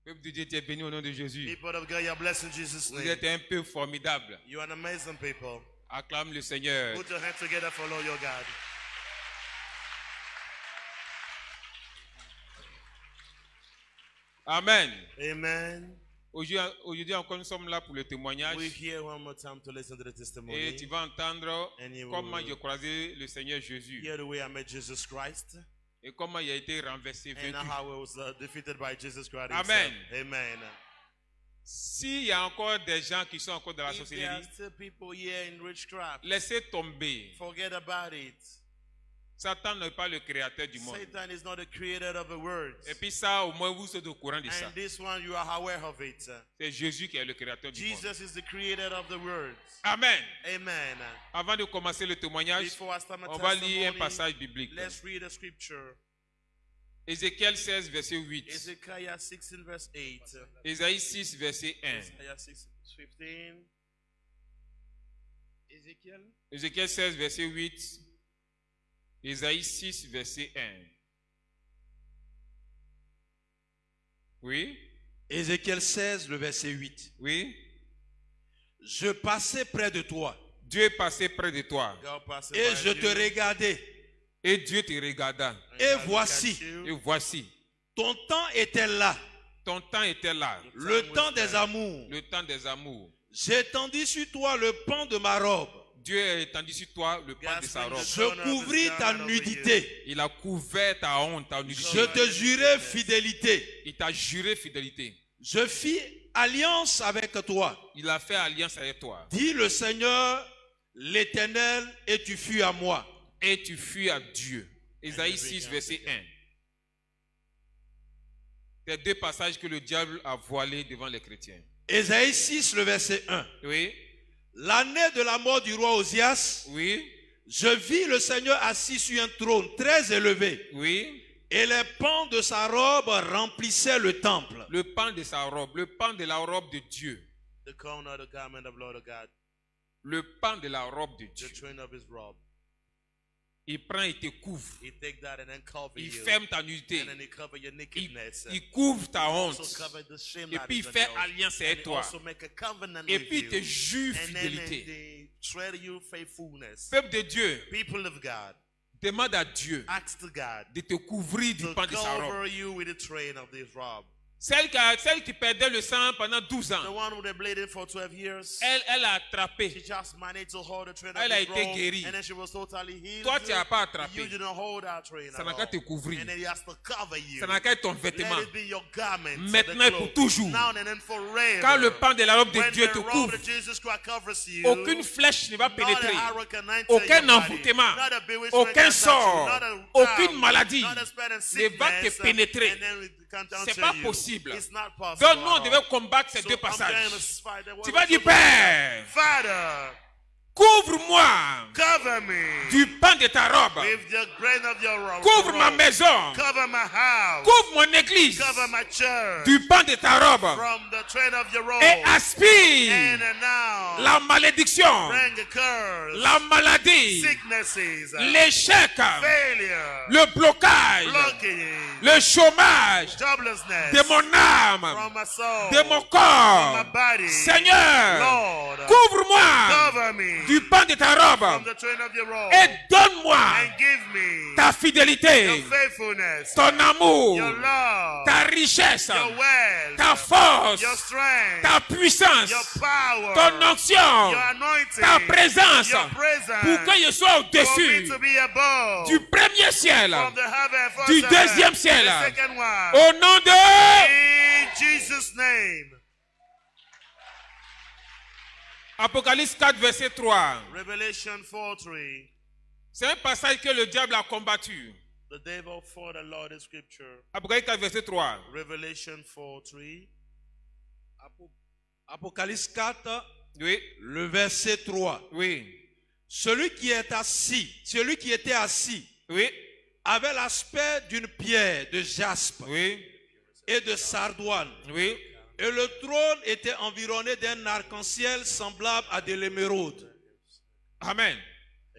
Peuple de Dieu, tu es béni au nom de Jésus. People of God, you are blessed in Jesus' Vous name. êtes un peu formidable. You are an amazing people. Acclame le Seigneur. Put your hands together for Lord your God. Amen. Amen. Aujourd'hui encore, nous sommes là pour le témoignage. We're here one more time to listen to the Et testimony. tu vas entendre And you comment will j'ai croisé le Seigneur Jésus. hear the way I met Jesus Christ Et comment il a été renversé, and vaincu. how I was defeated by Jesus Christ. Amen. Himself. Amen. S'il y a encore des gens qui sont encore dans la If there are sorcellerie, still people here in witchcraft, laissez tomber. forget about it. Satan n'est pas le créateur du monde. Satan is not the creator of the words. Et puis ça, au moins, vous êtes au courant de ça. And this one, you are aware of it. C'est Jésus qui est le créateur du monde. Jesus is the creator of the words. Amen. Amen. Avant de commencer le témoignage, Before I start my on va lire un testimony, passage biblique. let's read a scripture. Ézéchiel 16, verset 8. Ezekiel 16 verse 8. Ésaïe 6, verset 1. Isaiah 6, 15. Ezekiel. Ézéchiel 16, verset 8. Ésaïe 6, verset 1. Oui? Ézéchiel 16, le verset 8. Oui? Je passais près de toi Dieu est passé près de toi. God passed et by je te you, regardais. Et Dieu te regarda. and Et God voici, looked at you. Et voici, ton temps était là, ton temps était là. le temps des amours. Le temps des amours. J'étendis sur toi le pan de ma robe. Dieu a étendu sur toi le pan de sa robe. Je couvris ta nudité. Il a couvert ta honte, ta nudité. Je te jurai fidélité. Il t'a juré fidélité. Je fis alliance avec toi, Il a fait alliance avec toi. dit le Seigneur, l'Éternel, et tu fus à moi. Et tu fuis à Dieu. Ésaïe 6, verset 1. C'est deux passages que le diable a voilés devant les chrétiens. Ésaïe 6, le verset 1. Oui, L'année de la mort du roi Osias, oui, je vis le Seigneur assis sur un trône très élevé, oui. et les pans de sa robe remplissaient le temple. Le pan de sa robe, le pan de la robe de Dieu. The crown of the garment of Lord of God, Le pan de la robe de the Dieu. train of his robe. Il prend et te couvre. He take that and then cover Il you. ferme ta nudité. And then he cover your Il, nakedness. il couvre ta Also honte. cover the shame Et that puis is il on fait yours. alliance And avec he toi. also make a covenant Et with puis il te you. jure And then fidélité. they swear you faithfulness. Peuple de Dieu, People of God, demande à Dieu ask to God de te couvrir du to pan de sa robe. cover you with the train of this robe. Celle qui perdait le sang pendant 12 The ans, one who they bleeding for 12 years. elle a She attrapé. just managed to hold the train Elle of a his été robe, guérie. and then she was totally healed. Toi, tu n'as pas You attrapé. didn't hold that train Ça at n'a qu'à all. te couvrir. And then he has to cover you. Ça n'a qu'à être ton vêtement. Let it be your garment. Maintenant et pour toujours. Now and then forever. Quand le pan de la robe de When Dieu the te robe couvre, of Jesus Christ covers you, aucune flèche ne va not pénétrer. a arrow can enter Aucun your body, envoûtement, not a bewitchment aucun can touch you, sort, not a aucune charm, maladie not a spirit and ne va te sickness, pénétrer. and then it can't C'est enter pas you. possible. It's not possible Donc nous, on at all. devait combattre ces So deux I'm going to passages. fight the Tu word vas of dire, God. Père, Father, couvre-moi cover me du pan de ta robe. with the grain of your robe. Couvre ma maison. Cover my house. Couvre mon église Cover my church du pan de ta robe. from the train of your robe. Et aspire And now, la malédiction, bring a curse, la maladie, sicknesses, l'échec, failure, le blocage, blockage, le chômage joblessness de mon âme, from my soul, de mon from corps. my body. Seigneur, Lord, couvre-moi cover me du pan de ta from robe the train of your robe et donne-moi and give me ta fidélité, your faithfulness, ton amour, your love, ta richesse, your wealth, ta force, your strength, ta puissance, your power, ton onction, your anointing, ta présence, your presence, pour que je sois for me au-dessus to be above du premier ciel, from the heaven, first du heaven, deuxième ciel, the second one. au nom de In Jesus' name. Apocalypse 4, verset 3. Revelation 4:3. C'est un passage que le diable a combattu. The devil fought the Lord in scripture. Apocalypse 4, verset 3. Revelation 4:3. Apocalypse 4, Oui, le verset 3. oui, Celui qui était assis, oui, avait l'aspect d'une pierre de jaspe oui, et de sardoine. oui. Et le trône était environné d'un arc-en-ciel semblable à de l'émeraude. Amen.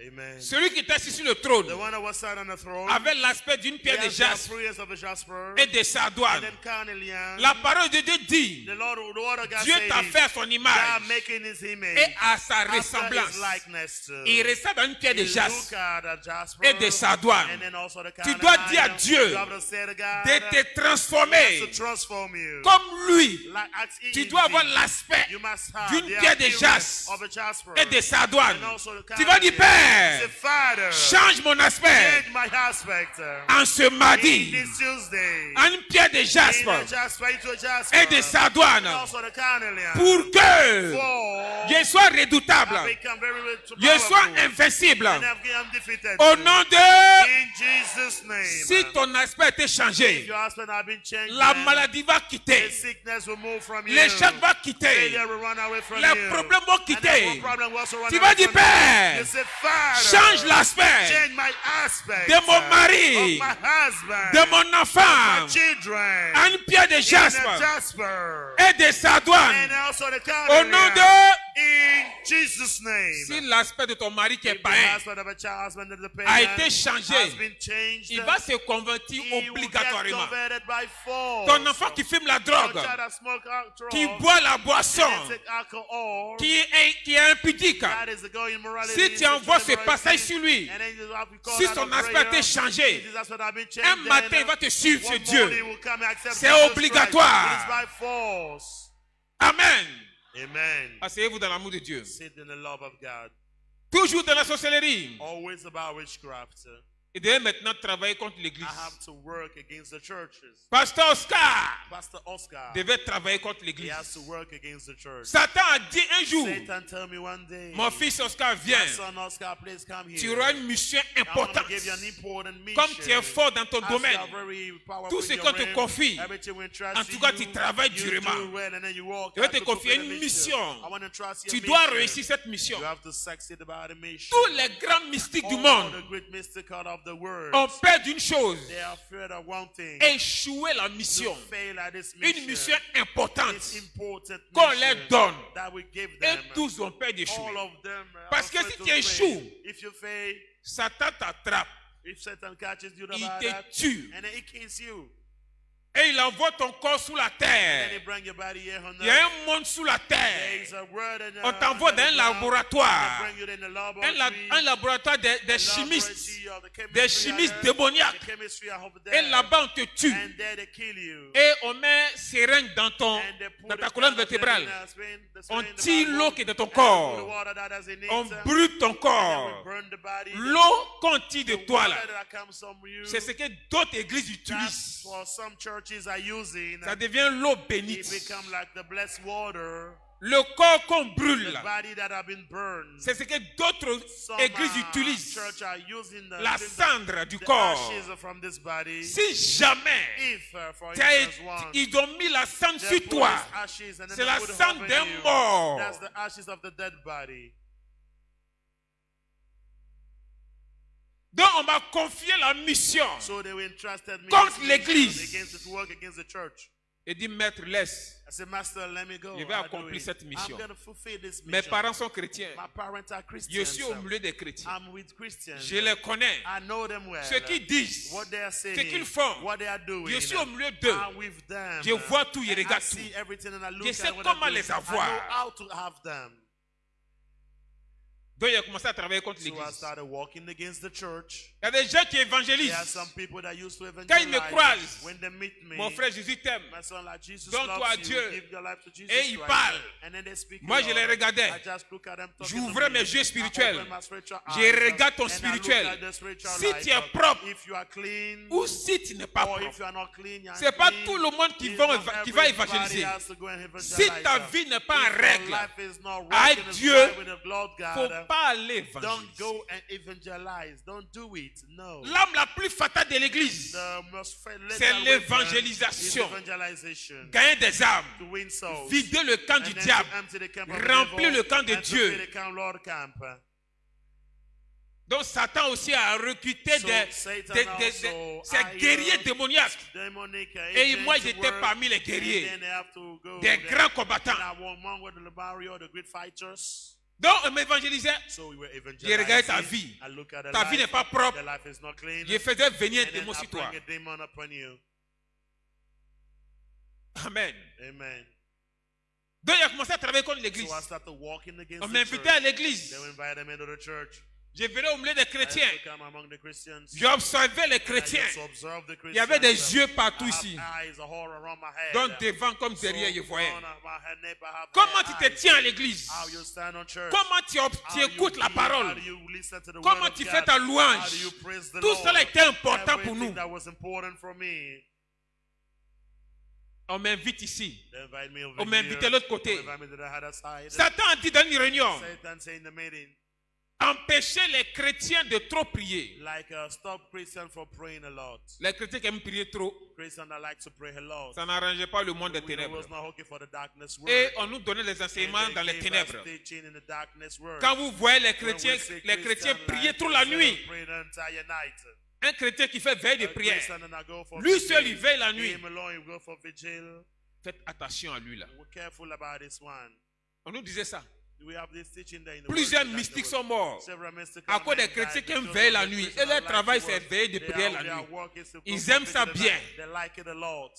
Amen. Celui qui était assis sur le trône The one that was sat on the throne. avait l'aspect d'une He pierre de has the jaspe appearance of a jasper. et de sardoine. And then carnelian. La parole de Dieu dit, The word of God Dieu says, t'a fait à son God image making his image. et à sa After ressemblance. his likeness too. Il ressemble à une pierre de You jaspe look at a jasper, et de sardoine. and then also the Tu dois dire à carnelian. Dieu You have to say to God, de te he has transformer to transform you. comme lui. Like as he Tu is dois avoir thee. l'aspect You must have d'une the pierre de appearance jaspe of a jasper. et de sardoine. And also the Tu vas dire, carnelian. Say, Père, Father, change mon aspect change my aspect. en ce In mardi this Tuesday. en une pierre de In jaspe a jasper into a jasper. et de sardoine And also the carnelian. pour que For je sois redoutable, I become very je sois powerful. invincible. And I'm defeated. Au nom de... In Jesus' name. Si ton aspect a été changé, Your husband has been changed. la maladie va The quitter, sickness will move from you. l'échec va quitter, Failure will run away from les you. problèmes vont And that quitter. problem will also run Tu away vas dire, from you. Père, You say, Father, change l'aspect change my aspect de mon mari, of my husband, de mon my enfant, children, en une pierre de in a jaspe jasper, et de sardoine. and also the Au nom carnelian. de... In Jesus' name. Si l'aspect de ton mari qui est If the païen husband of a child, husband of the a pagan été changé, has been changed, il va se convertir he will get obligatoirement. converted by force. Ton enfant qui fume la Your drogue, child that smoke alcohol, qui boit la and boisson, then take alcohol, qui est impudique, that is the going immorality, si tu envoies ce immorality, passage sur lui, and then you have to call si out son of aspect a été prayer, changé, if that's what I've been changed, un then, matin il va te suivre, ce one Dieu. morning he will come and accept C'est Jesus obligatoire. Christ. It is by force. Amen. Amen. Asseyez-vous dans l'amour de Dieu. Sit in the love of God. Toujours dans la sorcellerie. Always about witchcraft. Il devait maintenant travailler contre I l'église. have to work against the churches. Pasteur Oscar Pastor Oscar, devait travailler contre he l'église. has to work against the church. Satan a dit un jour, Satan told me one day, mon fils Oscar, my viens. son Oscar, please come here. Tu auras une mission I want to importante. give you an important mission. Comme tu es fort dans ton As domaine, you are very powerful tout ce in your qu'on te realm, confie, everything we trust en tout cas, tu you, travailles you durement. do well, and then you walk Je vais out te to confier fulfill une the mission. I want to trust your Tu dois mission. réussir cette mission. You have to succeed about the mission. Tous les grands mystiques du All monde the great mystical of the world, ont peur d'une chose, they are afraid of one thing. échouer la mission. To fail at this Une mission importante This important qu'on mission leur donne. that we give Et them. tous ont peur All d'échouer. of them are Parce que afraid si to tu fail. échoues, If you fail, Satan t'attrape, if Satan catches you il about te that, tue and then he kills you, et il envoie ton corps sous la then he terre. bring your body here on Il y a earth. un monde sous la There terre. is a word in On t'envoie dans un laboratoire. Bring you in the Un laboratory, laboratoire des the chimistes, laboratory of the chemistry des on chimistes earth, démoniaques. the chemistry of Et there. là-bas, on te tue. And there they kill you. Et on met seringue dans And they put ta the colonne kind of vertébrale. venom that's been- that's On been in the tire backbone, l'eau qui est dans ton and they corps. put the water that is in it, On brûle ton and then we corps. burn the body. L'eau qu'on tire de The toi water là, that comes from you, c'est ce que d'autres églises that's utilisent. what some churches are using. Ça devient l'eau It bénite. become like the blessed water. Le corps qu'on brûle, The body that have been burned. c'est ce que d'autres Some églises utilisent. church are using La cendre du the corps. ashes from this body. Si jamais If, for tu as instance, été- one, ils ont mis la cendre they sur put toi, these ashes and then c'est they la put it cendre over d'un you. mort. That's the ashes of the dead body. Donc on m'a confié la mission. So they entrusted me Contre this l'église. mission against to work against the church. Et dit, maître, laisse. I said, Master, let me go. Je vais I'll do accomplir it. cette mission. I'm going to fulfill this Mes mission. parents sont chrétiens. My parents are Christians. Je suis au milieu des chrétiens. I'm with Christians. Je les connais. I know them well. Ce qu'ils disent, What they are saying, ce qu'ils font. what they are doing. Je suis au milieu d'eux. I'm with them. Je vois tout, je I regarde see tout. everything and I look Je sais at what comment they're les doing. I avoir. know how to have them. Donc il a commencé à travailler contre So I l'église. started walking against the church. Il y a des gens qui There are évangélisent. some people that used to Quand ils me evangelize. croisent, When they meet me, mon frère Jésus t'aime. my son, like Jesus Donne-toi loves à you, Dieu. give your life to Jesus Et ils Christ. parlent. And then they speak Moi, it je out. les regardais. I just look at them talking J'ouvrais to me. mes yeux I spirituels. open my spiritual Je eyes, regarde ton and I look spirituel. at the spiritual Si life. tu es propre, If you are clean, ou si tu n'es pas or propre. if you are not clean, you are C'est pas unclean. tout le monde qui It's va not évangéliser. everybody has to go and Si evangelize. ta vie n'est pas en If your règle, life is not à working Dieu, right with the Lord faut God, pas aller don't évangéliser. go and evangelize. Don't do it. No. L'âme la plus fatale de l'église, The most fatal c'est weapon l'évangélisation. is evangelization. Gagner des âmes, To win souls. vider le camp And du then diable, to empty the camp of the remplir devil le camp de and to Dieu. fill the camp, Lord camp. Donc Satan aussi a recruté So Satan also ces hired guerriers démoniaques. Demonic Et agents moi to j'étais work, parmi les and guerriers, then they have to go des there. grands combattants. And I was among the warrior, the great fighters. Donc, on m'évangélisait. So we were J'ai regardé ta evangelizing. vie. I look at the Ta vie n'est life. pas propre. The life is not clean. Je faisais venir un And then démon I sur toi. bring a demon upon you. Amen. Amen. Donc, il a commencé à travailler contre l'église. So I started walking against On the m'invitait church. à l'église. They invited me to the church. Je venais au milieu des I chrétiens. used to come among the Christians. J'observais les I chrétiens. used to observe the Il y avait des Christians. yeux partout I ici. have eyes all around my head. Donc, devant comme So derrière, je voyais. front of my head, neighbor, I have Comment tu te eyes. tiens à l'église? How you stand on church. Comment tu How écoutes you la hear, parole? how do you listen to the word Comment of tu God? fais ta How do louange? you praise the Tout Lord? cela était important pour Everything nous. that was important for me. On m'invite ici. They invite me over On m'invitait de here. l'autre côté. They invite me to the other side. Satan a dit dans une réunion, Satan say in the meeting, empêchez les chrétiens de trop prier. like stop Christians from praying a lot. Les chrétiens qui aiment prier trop, Christians that like to pray a lot. ça n'arrangeait pas le monde des We ténèbres. was not okay for the darkness Et world. on nous donnait les enseignements And they dans les gave us ténèbres. teaching in the darkness world. Quand vous voyez les When chrétiens we see prier Christians trop la like nuit, pray the entire night. un chrétien qui fait veille de A prière, Christian that I go for lui vigil. seul il veille la nuit. Him alone, he go for vigil. Faites attention à lui là. We're careful about this one. On nous disait ça. We have this teaching there in the Plusieurs word. mystiques sont morts Several mystics à cause des men chrétiens died qui aiment because veiller of la the nuit. Christians Et leur that travail, like to c'est work. veiller de prière la Their nuit. work is to Ils go for aiment ça vigil bien. at night. They like it a lot.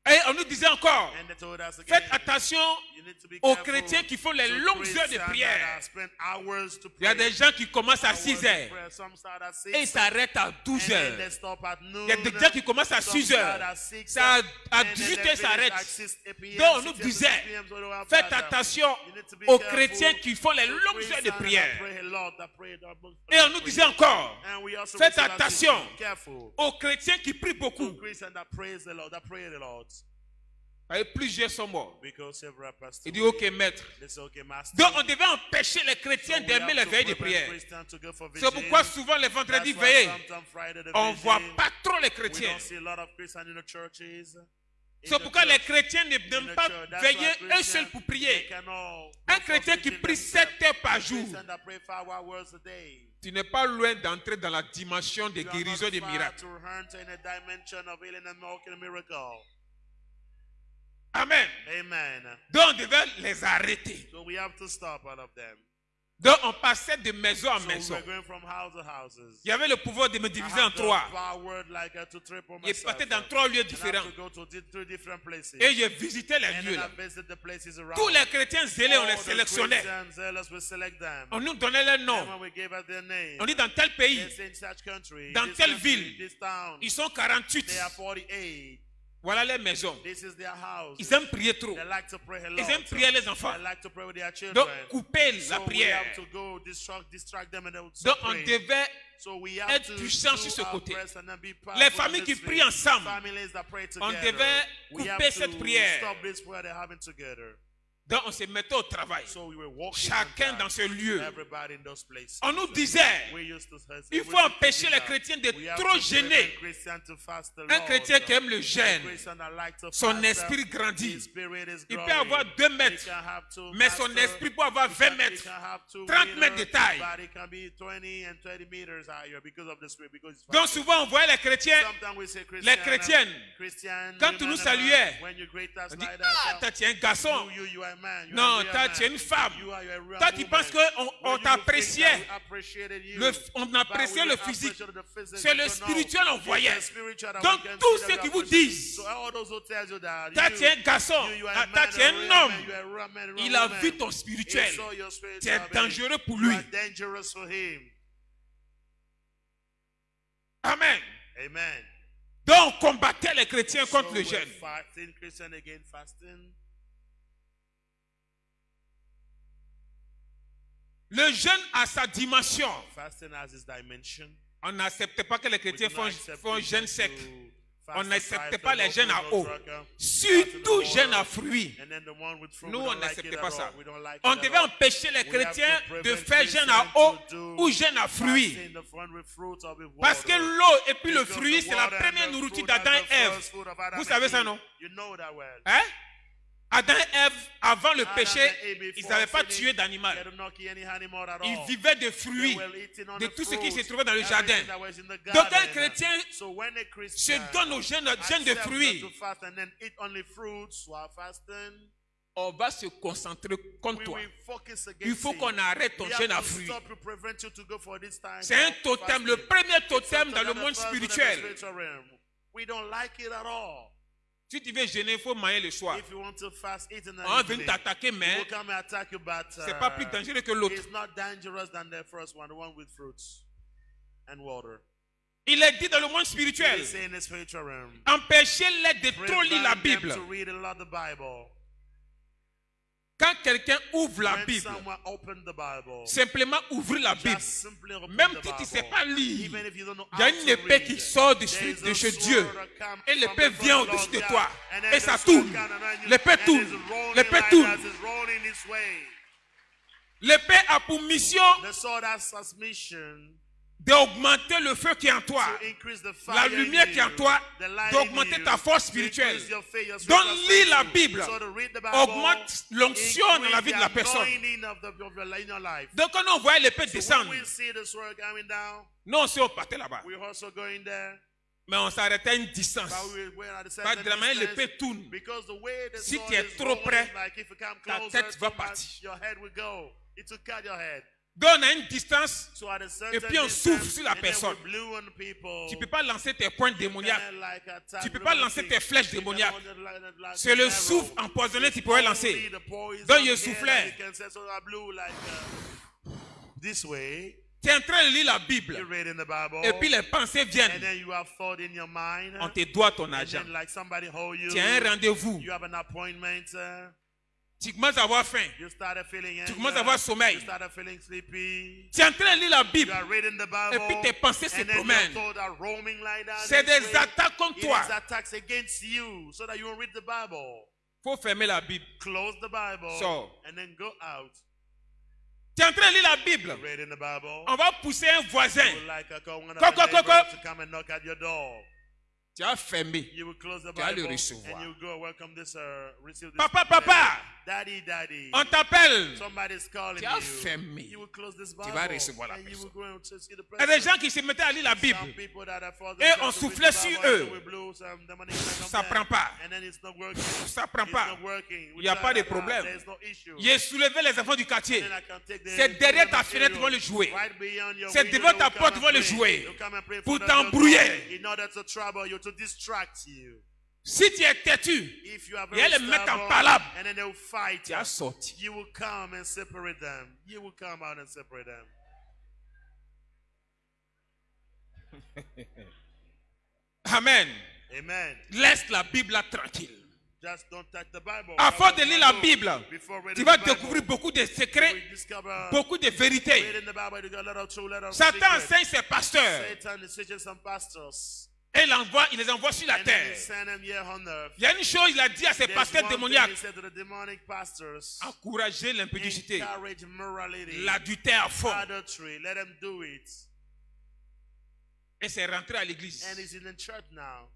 Et on nous disait encore, And they told us again, faites attention you need to be aux careful chrétiens qui font les to longues heures de Christians prière. that spend hours to Il y a pray. des gens qui commencent à Hours 6 of heures prayer. Some start at 6, et ils s'arrêtent à 12 and then heures. they stop at noon. Il y a des gens qui commencent à Some 6 start heures. at 6, Ça, à and then 18 they heures, finish s'arrête. at 6 p.m., Donc on nous 6 p.m. disait, so they have faites that. attention You need to be aux careful chrétiens qui font les to longues heures de Christians that prière. pray a lot, that pray that book- Et on nous disait encore, And we also faites receive that attention teaching. Careful. aux chrétiens qui prient To beaucoup. Christians that praise the Lord, that pray a lot. Et plusieurs sont morts. Because several pastors. Il dit, ok maître. They say, okay, master. Donc on devait empêcher les chrétiens So we d'aimer have les to veilles de prevent prière. Christians to go for C'est vigil. pourquoi souvent les vendredis That's why veillés, sometimes Friday the on ne vigil, voit pas trop les we chrétiens. don't see a lot of Christians in the churches. In C'est the pourquoi les church. chrétiens In n'aiment the pas church. That's veiller why un seul Christians, pour they prier. can all Un go for chrétien qui vigil prie themselves. 7 heures par A jour, Christian that pray 5 hours a day. tu n'es pas loin d'entrer dans la dimension de You are guérison not des far miracles. to enter in a dimension of healing and walking a miracle. Amen. Amen. Donc on devait les arrêter. So we have to stop all of them. Donc on passait de maison en So maison. we're going from house to houses. Il y avait le pouvoir de me I diviser have en the 3. power like to triple Je myself. partais dans 3 lieux And I différents. have to go to 3 different places. Et je visitais les And lieux then là. I visit the places around. Tous les chrétiens zélés, on All les the sélectionnait. Christians, zealous, we select them. On nous donnait leur And nom. when we gave us their name, On dit dans tel pays, they say in such country, dans this telle country, ville, this town, ils sont 48. they are 48. Voilà les maisons. This is their house. Ils aiment prier trop. They like to pray a lot. Ils aiment prier les enfants. They like to pray with their children. Donc, couper la So we prière. have to go distract them and they will Donc, stop on praying. devait So we have être to puissant do sur ce our côté. best and then be Les powerful familles in qui this prient way. ensemble, Families that pray on together. devait We have couper to cette prière. stop this prayer they're having together. donc on se mettait au travail. So we were walking Chacun on dans that. ce lieu. Everybody in those places. On nous disait, We used to say, il we faut used to empêcher do les that. chrétiens de We have trop to gêner. prevent Christians to fast the Un Lord. chrétien qui aime le A jeûne, Christian that like to son fast, esprit grandit. his spirit is Il peut growing. avoir 2 mètres, He can have 2 mais son master. esprit peut avoir 20 mètres. 30 mètres de taille. But it can be 20 and 30 meters higher because of the spirit. Because it's Donc fasting. souvent on voyait les chrétiens, Sometimes we say les Christian, chrétiennes, Christian, quand women tu nous and saluais, men, when you greet us on dit, like ah, that, toi tu es un garçon. you are a man. You Non, are a real toi man. tu es une femme. You are a real Toi tu woman. penses qu'on When you t'appréciait. think that we appreciated you, On but appréciait we le appreciated physique. the physical. C'est le No, spirituel on it's voyait. the spiritual that Donc we can tous see ceux that qui we vous appreciate. disent, So all those who tell you that toi tu es un garçon, you are ah, a toi man, tu es a un real homme, man, you are a real man, a real il a woman. vu ton He spirituel. saw your spiritual Tu es being. dangereux pour You lui. are dangerous for him. Amen. Amen. Donc on combattait les chrétiens So contre le we're jeûne. fasting, Christian again fasting. Le jeûne a sa dimension. Fasting has its dimension. On n'acceptait pas que les We chrétiens do not font accept jeûne Christians sec. to On fast n'acceptait and pas fast les jeûnes à no eau. sugar, Surtout fast jeûne no à water. fruits. And then the one with fruit, Nous, we on don't like n'acceptait it pas at ça. all. We don't like On it at devait all. empêcher les We have to chrétiens de prevent faire jeûne à Christians eau to do ou jeûne à fruits. fasting, the one with fruit or with Parce que water. l'eau et puis le Because fruit, the c'est la water and première the nourriture fruit d'Adam are et the Ève. first food of Adam Vous and savez ça, Eve. non? You know that well. Hein? Adam et Ève, avant le Adam péché, and Eve, ils before n'avaient pas sinning, tué d'animal. they did not kill any animal at Ils all. vivaient de They fruits, were eating on de the tout ce qui se fruit, trouvait dans le everything jardin. that was in the Donc un garden. chrétien So when a se Christian donne au jeûne de accepts fruits. to fast and then eat only fruits while fasting, on va se concentrer contre We toi. will focus Il against faut it. qu'on arrête ton We have jeûne à to fruits. stop to prevent you to go for this time C'est un of totem, fasting. le premier totem Something dans le that the monde first one in the spirituel. spiritual realm. We don't like it at all. Si tu veux jeûner, il faut manger le soir. If you want to fast, eat in the On vient evening. t'attaquer, mais We'll come and attack you, but c'est pas plus dangereux que l'autre. it's not dangerous than the first one, the one with fruits and water. Il est dit dans le monde It spirituel, is saying in the spiritual realm. empêchez-les de trop lire la Prevent Bible. them to read a lot the Bible. Quand quelqu'un ouvre la When Bible, someone open the Bible, simplement ouvrir la Bible, just simply open même the si tu ne Bible. sais pas lire, Even if you don't know il y a how une to épée read, qui sort de there is de a chez sword Dieu. that comes Et from l'épée the vient Lord au-dessus de God, toi. and then Et the ça sword tourne. comes around you, L'épée and tourne. it's rolling L'épée like tourne. that, it's rolling its way. L'épée a pour mission The sword has its mission d'augmenter le feu qui est en toi. to increase the fire La in lumière you, qui est en toi, the light d'augmenter in you, ta force to spirituelle. increase your faith, your Donc spiritual lis la strength. Bible. So to read the Bible, Augmente l'onction dans la vie de la increase the personne. anointing of your life. Donc quand on voit l'épée So descendre, when we see the sword coming down, non, si on partait là-bas, we're also going there. mais on s'arrêtait à une distance. But we're at the Pas certain de la manière distance, l'épée tourne. because the way the Si sword tu es is trop rolling, près, like if you come ta closer, tête va too much, partir. your head will go. It will cut your head. Donc on a une distance, So at a certain et puis on distance, souffle sur la and then personne. we blew on people. tu ne peux pas lancer tes pointes démoniaques. And like attack Tu ne peux pas lancer tes flèches démoniaques. C'est le souffle souffle empoisonné que tu pourrais lancer. Donc il soufflait. This way, Tu es en train de lire la you Bible. read in the Bible, Et puis les pensées and viennent. then you have thought in your mind, On te doit ton and argent. then like somebody hold you, Tu as un rendez-vous. you have an appointment, Tu commences à avoir faim. you started feeling Tu anger, commences à avoir sommeil. you started feeling sleepy, Tu es en train de lire la you Bible. are reading the Et Bible, puis tes pensées se and then your promènent. thoughts are roaming like that. C'est this des way. attaques contre It toi. is attacks against you, so that you won't read the Bible. Il faut fermer la Bible. Close the Bible, So. and then go out. Tu es en train de lire la Bible. Read in the Bible. On va pousser un voisin. You would like one of Go, your go, go, neighbors go. to come and knock at your door. Tu as fermé. You will close the Tu vas le Bible, recevoir. and you go welcome this, receive this. Papa, papa. Daddy, daddy. On t'appelle. Somebody's calling Tu as you. fermé. You will close this Tu Bible, vas recevoir la and you will personne. go and see the Il y a des person. gens qui se mettaient à lire la Bible. Some people that are for Et the on to read soufflait the sur Bible, eux. and we blew some demonic Ça on them, prend pas. and then it's not working. Ça prend It's pas. not working. Il n'y a pas de problème. There's no issue. J'ai soulevé les enfants du quartier. Then I can take the- C'est derrière ta the fenêtre, ils vont le material jouer. right beyond your C'est window, devant they ta will come porte, and ils vont le pray. jouer. They'll come and pray Pour for the t'embrouiller. in order to trouble you, to distract you. Si tu es têtu, If you are et very elles mettent en stubborn, palabre, and then they will fight tu as sorti. you will come and separate them. You will come out and separate them. Amen. Amen. Laisse la Bible là tranquille. Just don't touch the Bible. À force de lire la Bible, Before reading tu vas the Bible, découvrir beaucoup de we secrets, discover beaucoup de vérités. reading the Bible, you got a lot of truth, a lot of Satan secrets. enseigne ses pasteurs Satan is teaching some pastors. et il les envoie sur la And then he terre. send them here on earth. Il y a une chose, il a dit à ses There's pasteurs one thing démoniaques, he said to the demonic pastors. encouragez l'impudicité, Encourage morality, l'adultère à fond. adultery. Let them do it. Et c'est rentré à l'église. And he's in the church now.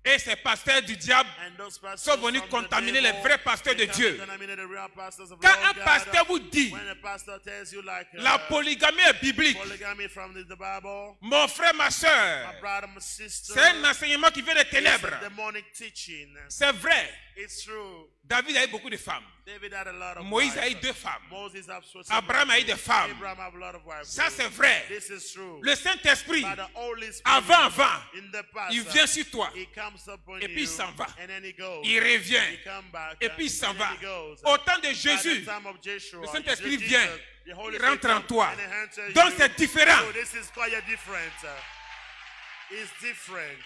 Et ces pasteurs du diable And those pastors sont venus from the contaminer les devil, vrais pasteurs de they come Dieu. and contaminate the real pastors of Quand Lord un God. pasteur vous dit, When a pastor tells you like la polygamie est biblique, polygamy from the Bible, mon frère, ma my soeur, brother, my sister, c'est un enseignement qui vient des it's ténèbres. a demonic teaching. C'est vrai. It's true. David a eu beaucoup de femmes. David had a lot of Moïse a eu wives. 2 femmes. Moses had Abraham a eu des femmes. Abraham had a lot of wives. Ça, c'est vrai. This is true. Le Saint-Esprit, By the Holy Spirit, avant, in the past, il vient sur toi. he comes upon Et puis, you, il s'en va. and then he goes. Il revient. He come back, Et puis il s'en and va. then he goes. Au temps de By Jésus, the time of Joshua, le Saint-Esprit Jesus, vient. the Holy Il rentre Spirit en toi. comes and he enters Donc you. c'est différent. So this is quite different. It's different.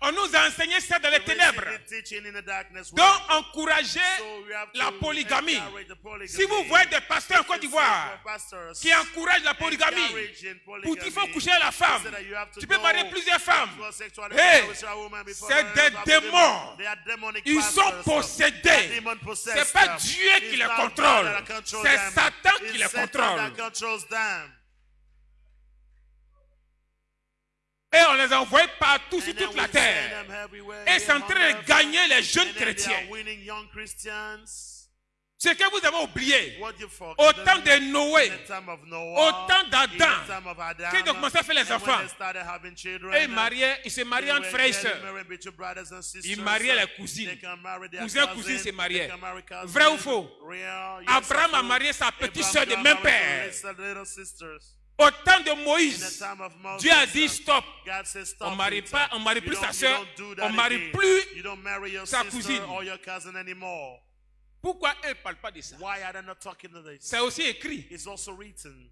On nous a enseigné ça dans les We ténèbres. receive the teaching in the darkness Donc world. encouragez So we have la to polygamie. encourage the polygamy. Si vous voyez des pasteurs en Côte d'Ivoire Pastors qui encouragent la polygamie, encouraging pour polygamy, qu'il faut coucher à la femme, so that you have to tu peux go marier plusieurs femmes. sexual Hey, with a woman before c'est marriage, des after them. démons. They are demonic Ils sont pastors. They are possédés. demon possessed. C'est pas Dieu qui It's les not contrôle. God that controls C'est them. Satan qui It's les Satan contrôle. that controls them. Et on les envoie partout sur And then toute la we send terre. them everywhere, Et c'est en here train on de earth. gagner les jeunes And then they chrétiens. are winning young Christians. Ce que vous avez oublié, What you forgot. au temps de Noé, In the time of au Noah, temps in d'Adam, the time of Adam, quand ils ont commencé à faire les and when enfants, they started having children, et ils se mariaient entre frères et sœurs. Ils mariaient les cousines. Cousin se mariaient. Vrai ou faux? Abraham a marié sa petite sœur de même père. Au temps de Moïse, Dieu a dit stop. On ne marie plus sa sœur, on ne marie plus sa cousine. Pourquoi eux ne parlent pas de ça? Why are they not talking to this? C'est aussi écrit. It's also written.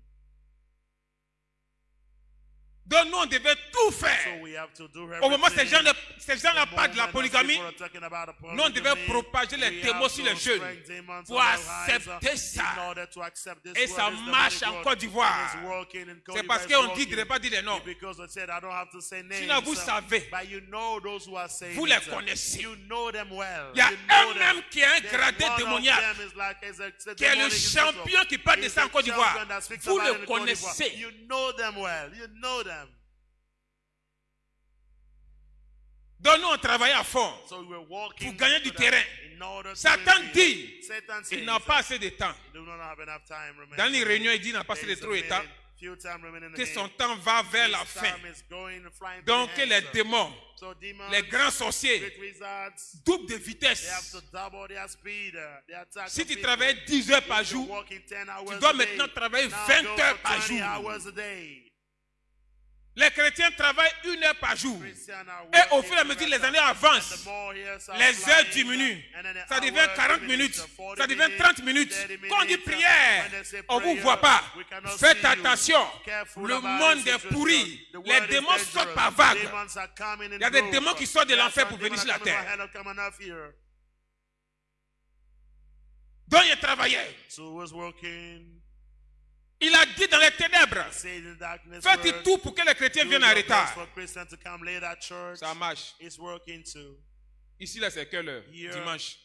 Donc nous, on devait tout So faire. we have to do Au moment où ces everything. gens-là parlent de la polygamie, People are talking about a nous, on devait polygamy. propager les We démons have sur to les jeunes spread demons pour on our eyes, accepter ça. in order to accept this Et word. ça It's the marche mighty en word. Côte d'Ivoire. It is working in Côte C'est parce d'Ivoire. qu'on dit de ne pas dire les noms. Because I said I don't have to say names. Sinon, vous savez. But you know those who are saying Vous les it. connaissez. You know them well. Il y a You know un them. même qui a un There's gradé one of démoniaque, them is like- is a qui est le demonic champion qui parle de He's ça en the Côte d'Ivoire. champion that speaks Vous about it le in Côte d'Ivoire. connaissez. You know them well. You know them. Donc nous, on travaillait à fond. So we were walking Pour gagner du to terrain. in order to Satan win. dit, Satan says, il n'a pas assez de temps. "You do not have enough time remaining." Dans les réunions, il dit, il n'a pas assez de There is trop de temps. few time remaining Que in son him. temps va vers la His fin. time is going, flying to Donc the que end, les sir. démons, So demons, les grands sorciers, great wizards, doublent de they have vitesse. to double their speed. They attack Si the tu people. travailles 10 heures par If you're jour, working 10 hours tu dois a day, maintenant travailler now 20 go heures for par 20 jour. hours a day. Les chrétiens travaillent 1 heure par jour. Christians are Et au working fur et à mesure, les années and avancent. the more years are Les heures flying, diminuent. and then the Ça devient hours 40 diminish minutes. to 40 Ça devient minutes, 30 minutes. 30 Quand on dit minutes, prière, when they say on ne vous prayer, voit pas. we cannot Faites see you. attention. Careful Le about monde this est situation. pourri. The Les world is démons dangerous. sortent par vagues. Demons are coming in Il y a des groups. démons qui sortent de There are l'enfer some pour venir demons sur la coming from terre. hell coming up here. Donc il travaillait. So he was working, Il a dit dans les ténèbres, saying in darkness, faites word, tout pour que les chrétiens do viennent en your best retard. for Christians to come late at church. Ça marche. It's working too. Ici, là, c'est quelle heure? Here. Dimanche.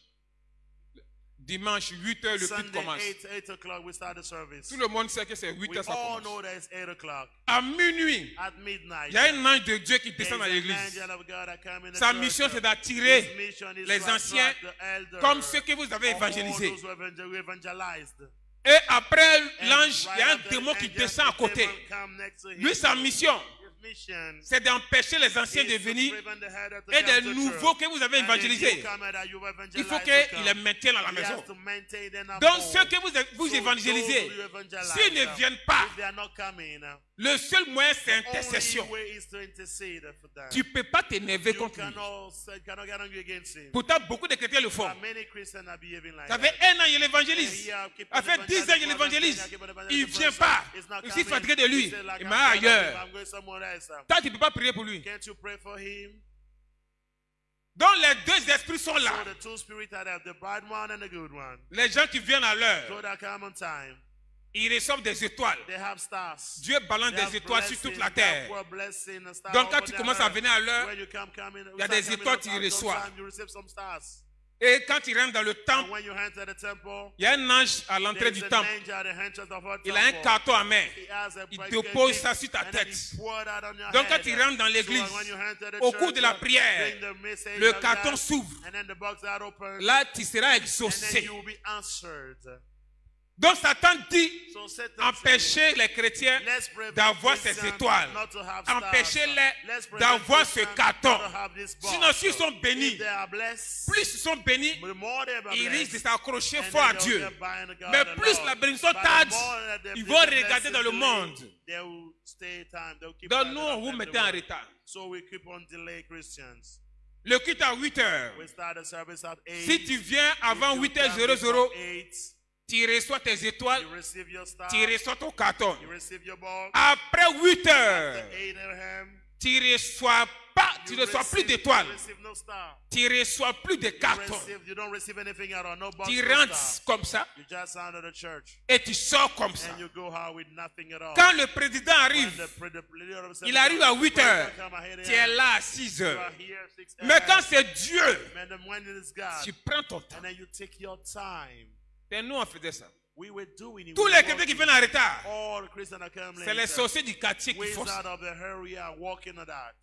Dimanche, 8 heures, le culte Sunday, commence. 8 o'clock, we start the service. Tout le monde sait que c'est 8 We heures, ça all commence. know that it's 8 o'clock. À minuit, At midnight, il y a un ange de Dieu qui there is descend dans an l'église. angel of God that come in the Sa church. mission, c'est His d'attirer mission is les to anciens attract the elder, comme ceux que vous avez all évangélisés. those who evangelized. Et après And l'ange, il y a un right after démon the qui angel, descend à the côté. demon come next to him. Lui, sa mission, His mission c'est d'empêcher les anciens de is to venir prevent the head of the et des church. nouveaux que vous avez And the évangélisés. newcomer that you've Il faut evangelized to qu'il les come. maintienne à la He maison. has to maintain them at Donc home. ceux que vous So évangélisez, those who evangelize, s'ils ne viennent pas, if they are not coming, le seul moyen c'est the intercession. only way is to intercede for them. Tu ne peux pas t'énerver You contre lui. cannot get angry against him. Pourtant, beaucoup de chrétiens le font. But many Christians are behaving like Ça fait that. 1 an, il évangélise. Ça fait 10 ans, il évangélise. Il ne vient pas. Il s'est fatigué de lui. Il m'a ailleurs. Toi, tu ne peux pas prier pour lui. Can't you pray for him? Donc, les deux esprits sont So là. the two spirits are there, the bad one and the good one. Les gens qui viennent à l'heure, So that come on time. ils reçoivent des étoiles. They have stars. Dieu balance They have des étoiles sur blessings, toute la they have terre. blessing, a star Donc, quand over tu their commences à heart. venir à l'heure, When you come in, il y a des étoiles, tu reçois. You receive some stars. Et quand tu rentres dans le And temple, when you enter the temple, il y a un ange à l'entrée there's du an temple. angel at the entrance of our Il a un temple. carton à main. He has a Il bright dépose cake, ça sur ta and then tête. he poured out on your Donc, quand head. tu rentres dans So l'église, when you enter the au cours church, de la prière, bring the message le of carton God, s'ouvre. and then the box are open, Là, tu seras and then exaucé. you will be answered. Donc, Satan dit, So Satan says, empêchez les chrétiens let's prevent d'avoir ces Christians étoiles. not to have stars. Empêchez-les Let's prevent d'avoir ce Christians carton. not to have this box. Sinon, s'ils sont bénis, If they are blessed, plus ils sont bénis, the more they are ils risquent de blessed, s'accrocher and fort à then they'll Dieu. get by in the God Mais of the plus Lord. la bénédiction But the tarde, more that they ils the vont blessing regarder dans le delay, monde. they will stay time. They'll keep Donc time nous, in on vous the mettait en world. retard. So we keep on delay Christians. Le culte à 8 heures. We start the service at 8. Si tu viens avant 8h00, tu reçois tes étoiles, you receive your star, tu reçois ton carton. you receive your box. Après 8 At heures, 8 a.m., tu ne reçois pas, tu ne reçois plus d'étoiles. You receive no star. Tu ne reçois plus de cartons. You don't receive anything at all. No box, Tu no rentres star. comme ça You just enter the church et tu sors comme ça. and you go out with nothing at all. Quand le président When arrive, the leader of the il arrive à 8 heures. come ahead Tu es là à 6 you heures. are here 6 Mais quand a.m. c'est Dieu, And then when it is God, tu prends ton temps. and then you take your time. Et nous, on faisait ça. We were doing it. Tous We les were chrétiens qui working. viennent en retard, All the Christians that come c'est les later, sorciers du quartier qui font wizards ça. of the area are walking on that.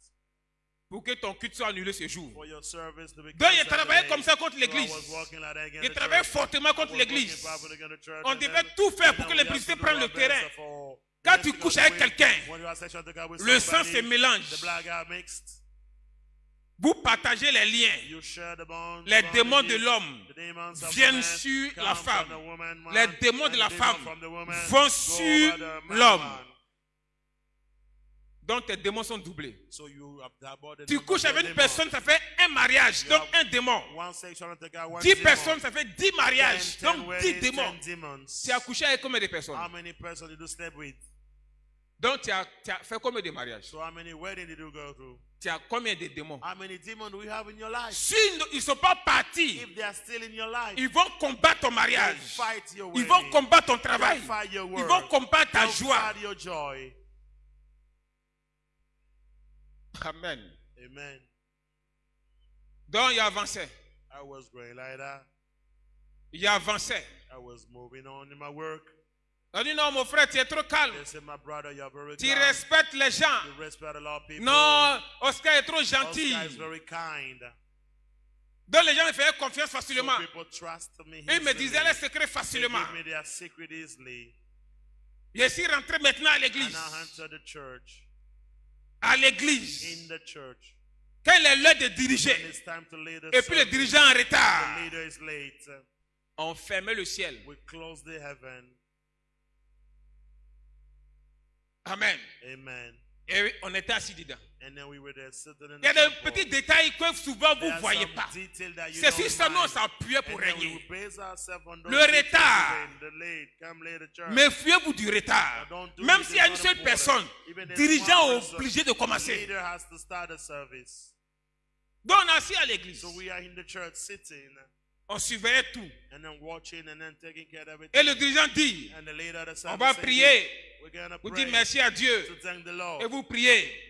pour que ton culte soit annulé ce jour. for your service to be Donc, il canceled travaillait today. comme ça contre So I l'église. was walking like that against Il the travaillait church. fortement I contre was l'église. walking powerfully against the church, On and devait then- tout faire and pour que then les we have publicités to do prennent our le best terrain. for Quand the tu rest couches of the avec week. quelqu'un, When you are sexual together with le sang somebody, se mélange. the blood got mixed. Vous partagez les liens. You share the bonds, Les the démons bondages. de l'homme The demons of the viennent man sur come la from femme. the woman, man, Les démons and de la the demons femme from the woman vont go sur over the man, l'homme. man. Donc tes démons sont doublés. So you have doubled the Tu number couches of avec the une demons. personne, ça fait un mariage, donc un démon. One sexual together, one 10 demon. personnes, ça fait 10 mariages, 10 donc 10 weddings, démons. 10 demons. Tu as couché avec combien de personnes? How many persons did you sleep with? Donc tu as fait combien de mariages? So how many weddings did you go through? Tu as combien de démons? How many demons do we have in your life? S'ils ne sont pas partis, If they are still in your life, ils vont combattre ton they'll mariage. fight your Ils wedding. vont combattre ton They'll travail. fight your Ils work. vont combattre ta They'll joie. fight your joy. Amen. Amen. Donc il avançait. I was going like that. Il avançait. I was moving on in my work. On dit non, mon frère, tu es trop calme. They said, my brother, you're very Tu calm. respectes les gens. You respect a lot of people. Non, Oscar est trop gentil. Oscar is very kind. Donc les gens me faisaient confiance So facilement. people trust me. Ils me easily. disaient les secrets They facilement. give me their secret easily. Je suis rentré maintenant à And l'église. I enter the church. À l'église. In the church. Quand il est l'heure de When diriger. it's time to lead the Et puis le service, dirigeant en the retard. leader is late. On fermait le ciel. We close the heaven. Amen. Amen. Et on était assis dedans. And then we were there sitting in Il y a the des temple. petits détails que souvent vous There ne are voyez some pas. detail that you C'est don't sur ça nous on mind. s'appuyait pour And then we régner. will base ourselves on those Le details retard. to win. The late, come later, church. Méfiez-vous du retard. Don't do Même it, s'il y a une it's seule not personne, important. Even there's dirigeant one est person, obligé de the commencer. leader has to start the service. Donc on est assis à l'église. So we are in the church sitting On surveillait tout. and then watching and then taking care of everything. Et le dirigeant dit, And the leader of the on service va said, prier. we're gonna Vous pray dites merci à Dieu. to thank the Lord. Et vous priez.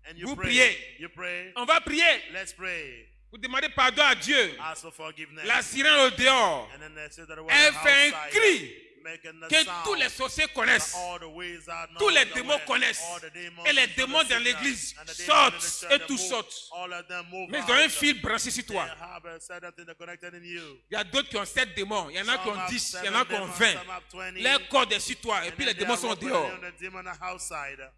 And you vous pray. priez. You pray. On va prier. Let's pray. Vous demandez pardon à Dieu. Ask for forgiveness. La sirène au dehors. And then they said that Elle fait un outside, cri making the que sound. tous les sorciers connaissent. All the ways are known Tous les the démons way. connaissent. All the demons Et les know démons the dans signal. l'église And the demons in the sortent church, et they tous move. sortent. All of them move Mais out. ils ont un fil branché sur They toi. have a certain thing that connected in you. Il y a d'autres qui ont 7 démons. Il y en a qui Some ont have 10. Il y 7 en a qui ont demons, 20. some have 20. Leur corps est sur toi. Et And puis then les they démons are sont operating dehors. on the demon outside.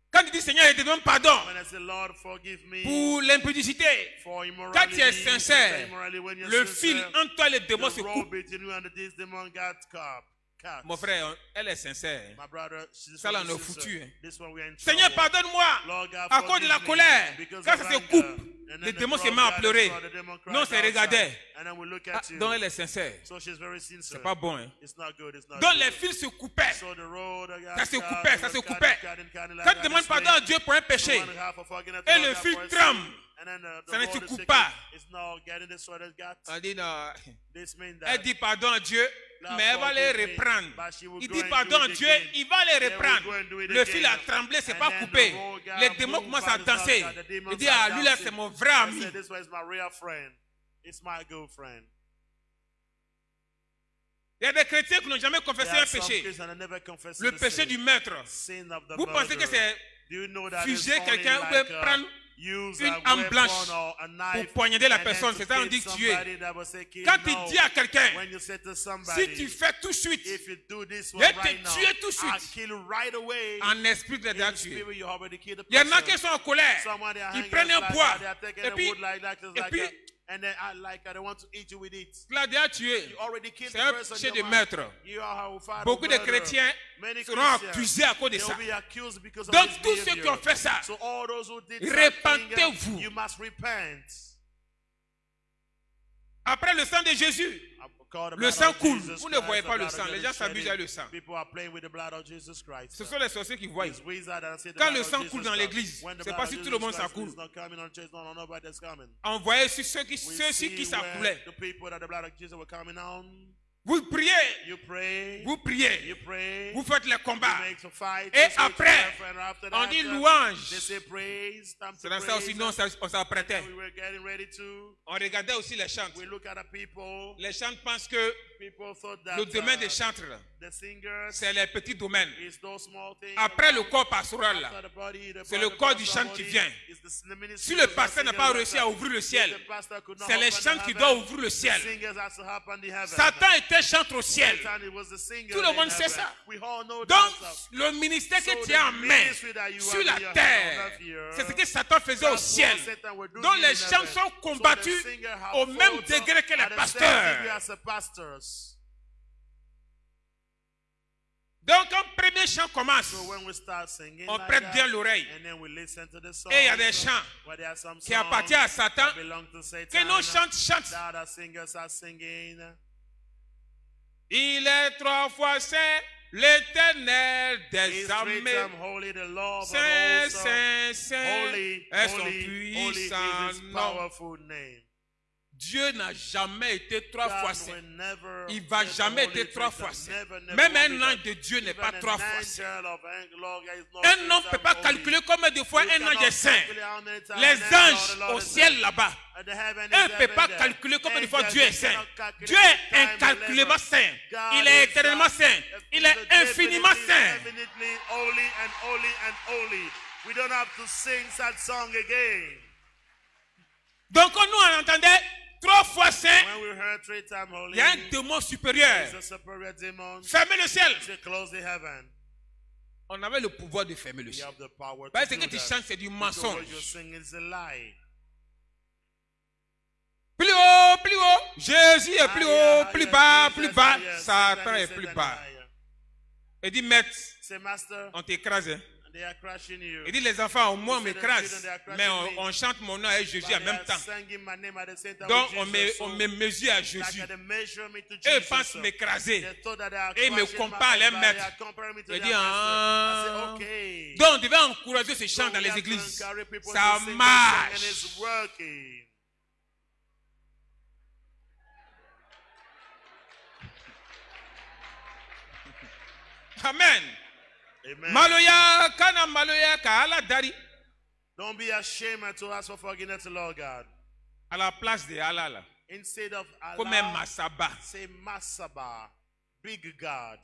Quand tu dis Seigneur, je te demande pardon When I say, Lord, forgive me pour l'impudicité. for Quand immorality, tu es sincère, immorality, when you're le sincere, fil entre toi et les démons se the rope coupe. between you and these demons got cut. Mon frère, elle est sincère. My brother, this Ça là, one on est is sincere. foutu. Hein. This one we are in Seigneur, trouble. pardonne-moi. Lord God, À cause de la forgive me colère. because Quand of ça se anger. coupe, And les then the démons se crowd mettent à gathers, pleurer. so the demon cries Non, c'est outside. regardait. And then we look Ah, at you. donc elle est sincère. So she's very sincere. C'est pas bon. Hein. It's not good. It's not Donc good. les fils se coupaient. So the road, Ça se coupait, ça se coupait. Quand tu demandes pardon à Dieu pour un péché, et le fil tremble, ça ne se coupe pas. Elle dit non. Elle dit pardon à Dieu, mais elle va les reprendre. Il dit pardon à Dieu, il va les reprendre. Le fil a tremblé, c'est pas coupé. Les démons commencent à danser. Il dit ah lui là c'est mon vrai ami. Il y a des chrétiens qui n'ont jamais confessé un péché. Le péché du meurtre. Vous pensez que c'est figer quelqu'un ou bien prendre une âme blanche pour poignarder la personne, c'est ça on dit tuer. Quand tu dis à quelqu'un, si tu fais tout de suite, je te tuer tout de suite, en esprit tu l'as tué. Il y en a qui sont en colère, ils prennent un bois, et puis and then they want to eat you with it. Tu l'as déjà tué. C'est un péché de meurtre. Beaucoup Beaucoup de chrétiens seront accusés à cause de ça. Donc tous ceux qui ont fait ça, repentez-vous. Après le sang de Jésus, le sang coule. Vous ne voyez pas le sang. Les gens s'abusent avec le sang. Ce sont les sorciers qui voient. Quand le sang coule dans l'église, ce n'est pas si tout le monde ça coule. On voyait sur ceux qui ça coulait. Vous priez, vous priez, vous faites les combats. Et après, on dit louange. C'est dans ça aussi, non, on s'apprêtait. On regardait aussi les chantres. Les chantres pensent que le domaine des chantres, c'est les petits domaines. Après le corps pastoral, c'est le corps du chantre qui vient. Si le pasteur n'a pas réussi à ouvrir le ciel, c'est les chantres qui doivent ouvrir le ciel. Satan était chantre au ciel. Tout le monde sait ça. Donc, le ministère que tu as en main sur la terre, c'est ce que Satan faisait au ciel. Donc, les chantres sont combattus au même degré que les pasteurs. Donc, quand le premier chant commence, on prête bien l'oreille. Et il y a des chants qui appartiennent à Satan que nos chantes chantent. Il est 3 fois saint, l'Éternel des armées. Saint, saint, saint est son puissant nom. Dieu n'a jamais été 3 fois saint. Il ne va jamais être 3 fois saint. Même un ange de Dieu n'est pas 3 fois saint. Un homme ne peut pas calculer combien de fois un ange est saint. Les anges au ciel là-bas, eux ne peuvent pas calculer combien de fois Dieu est saint. Dieu est incalculablement saint. Il est éternellement saint. Il est infiniment saint. Donc quand nous on entendait 3 fois saint, il y a un démon supérieur. Fermez le ciel. On avait le pouvoir de fermer le ciel. Parce que ce que tu chantes, c'est du mensonge. Plus haut, plus haut. Jésus est plus haut, plus bas, plus bas. Satan est plus bas. Il dit, maître, on t'écrase. Hein? Il dit, les enfants, au moins on m'écrase, mais on chante mon nom à Jésus en même temps. Donc on me mesure à Jésus. Et ils pensent m'écraser. Et ils me comparent à leur maître. Il dit, ah. Donc on devait encourager ce chant dans les églises. Ça marche. Amen. Maloya kana maloya ka ala dari. Don't be ashamed to ask for forgiveness to Lord God. À la place de Allah là. Instead of Comme Allah, Masaba. say Masaba, big God.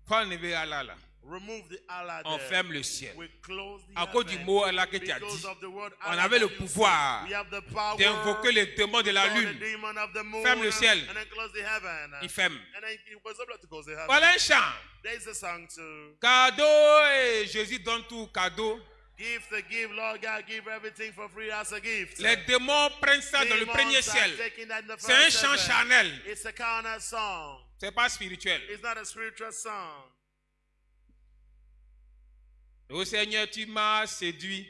Quand on veut Allah là, Remove the Allah on there. ferme le ciel. We close the À cause du heaven. mot Allah que tu as Because dit, of the word on Allah avait le that you pouvoir said. We have the power d'invoquer les démons de la to call lune. the demon of the moon, Ferme le ciel. and then close the heaven. Il ferme. And then he was able to close the heaven. Voilà un chant. There is a song too. Cadeau et Jésus donne tout cadeau. Give the give, Lord God, give everything for free as a gift. Les démons prennent ça dans le Demons premier are ciel. taking that in the C'est un first chant heaven. charnel. It's a carnal song. C'est pas spirituel. It's not a spiritual song. Ô Seigneur, tu m'as séduit.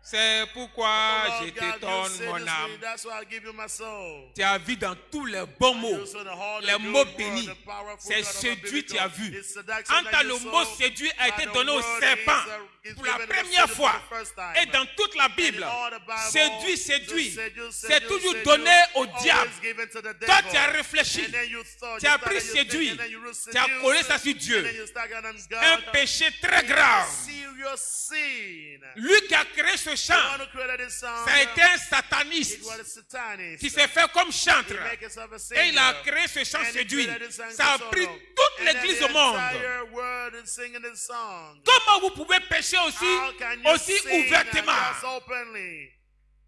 C'est pourquoi Oh, je Lord te God, you donne seduce mon me. âme. That's why I give you my soul. Tu as vu dans tous les bons mots, You saw the whole les good mots word, bénis. the powerful C'est God of séduit, biblical. tu as vu. It's seduction En that tant you le saw. mot séduit a été And the donné au word serpent is pour la given to the première serpent fois. for the first time. Et dans toute la Bible, And in all the Bible, séduit, to séduit, seduce, c'est seduce, toujours seduce, donné au always diable. given to the Toi, devil. tu as réfléchi, And then you thought, tu as you pris started, you think, séduit, and then you were tu as collé ça sur seduced, Dieu. and then you started against God. Un péché très grave. Serious sin. Lui qui a créé ce The chant, one who created this song, ça a été un it sataniste was a satanist. qui s'est fait comme chantre. He make himself a Et il a singer. créé ce chant And he séduit. created this song Ça a solo. pris toute And then l'église the au monde. entire world is singing this song. Comment vous pouvez pécher How can you aussi sing ouvertement? just openly,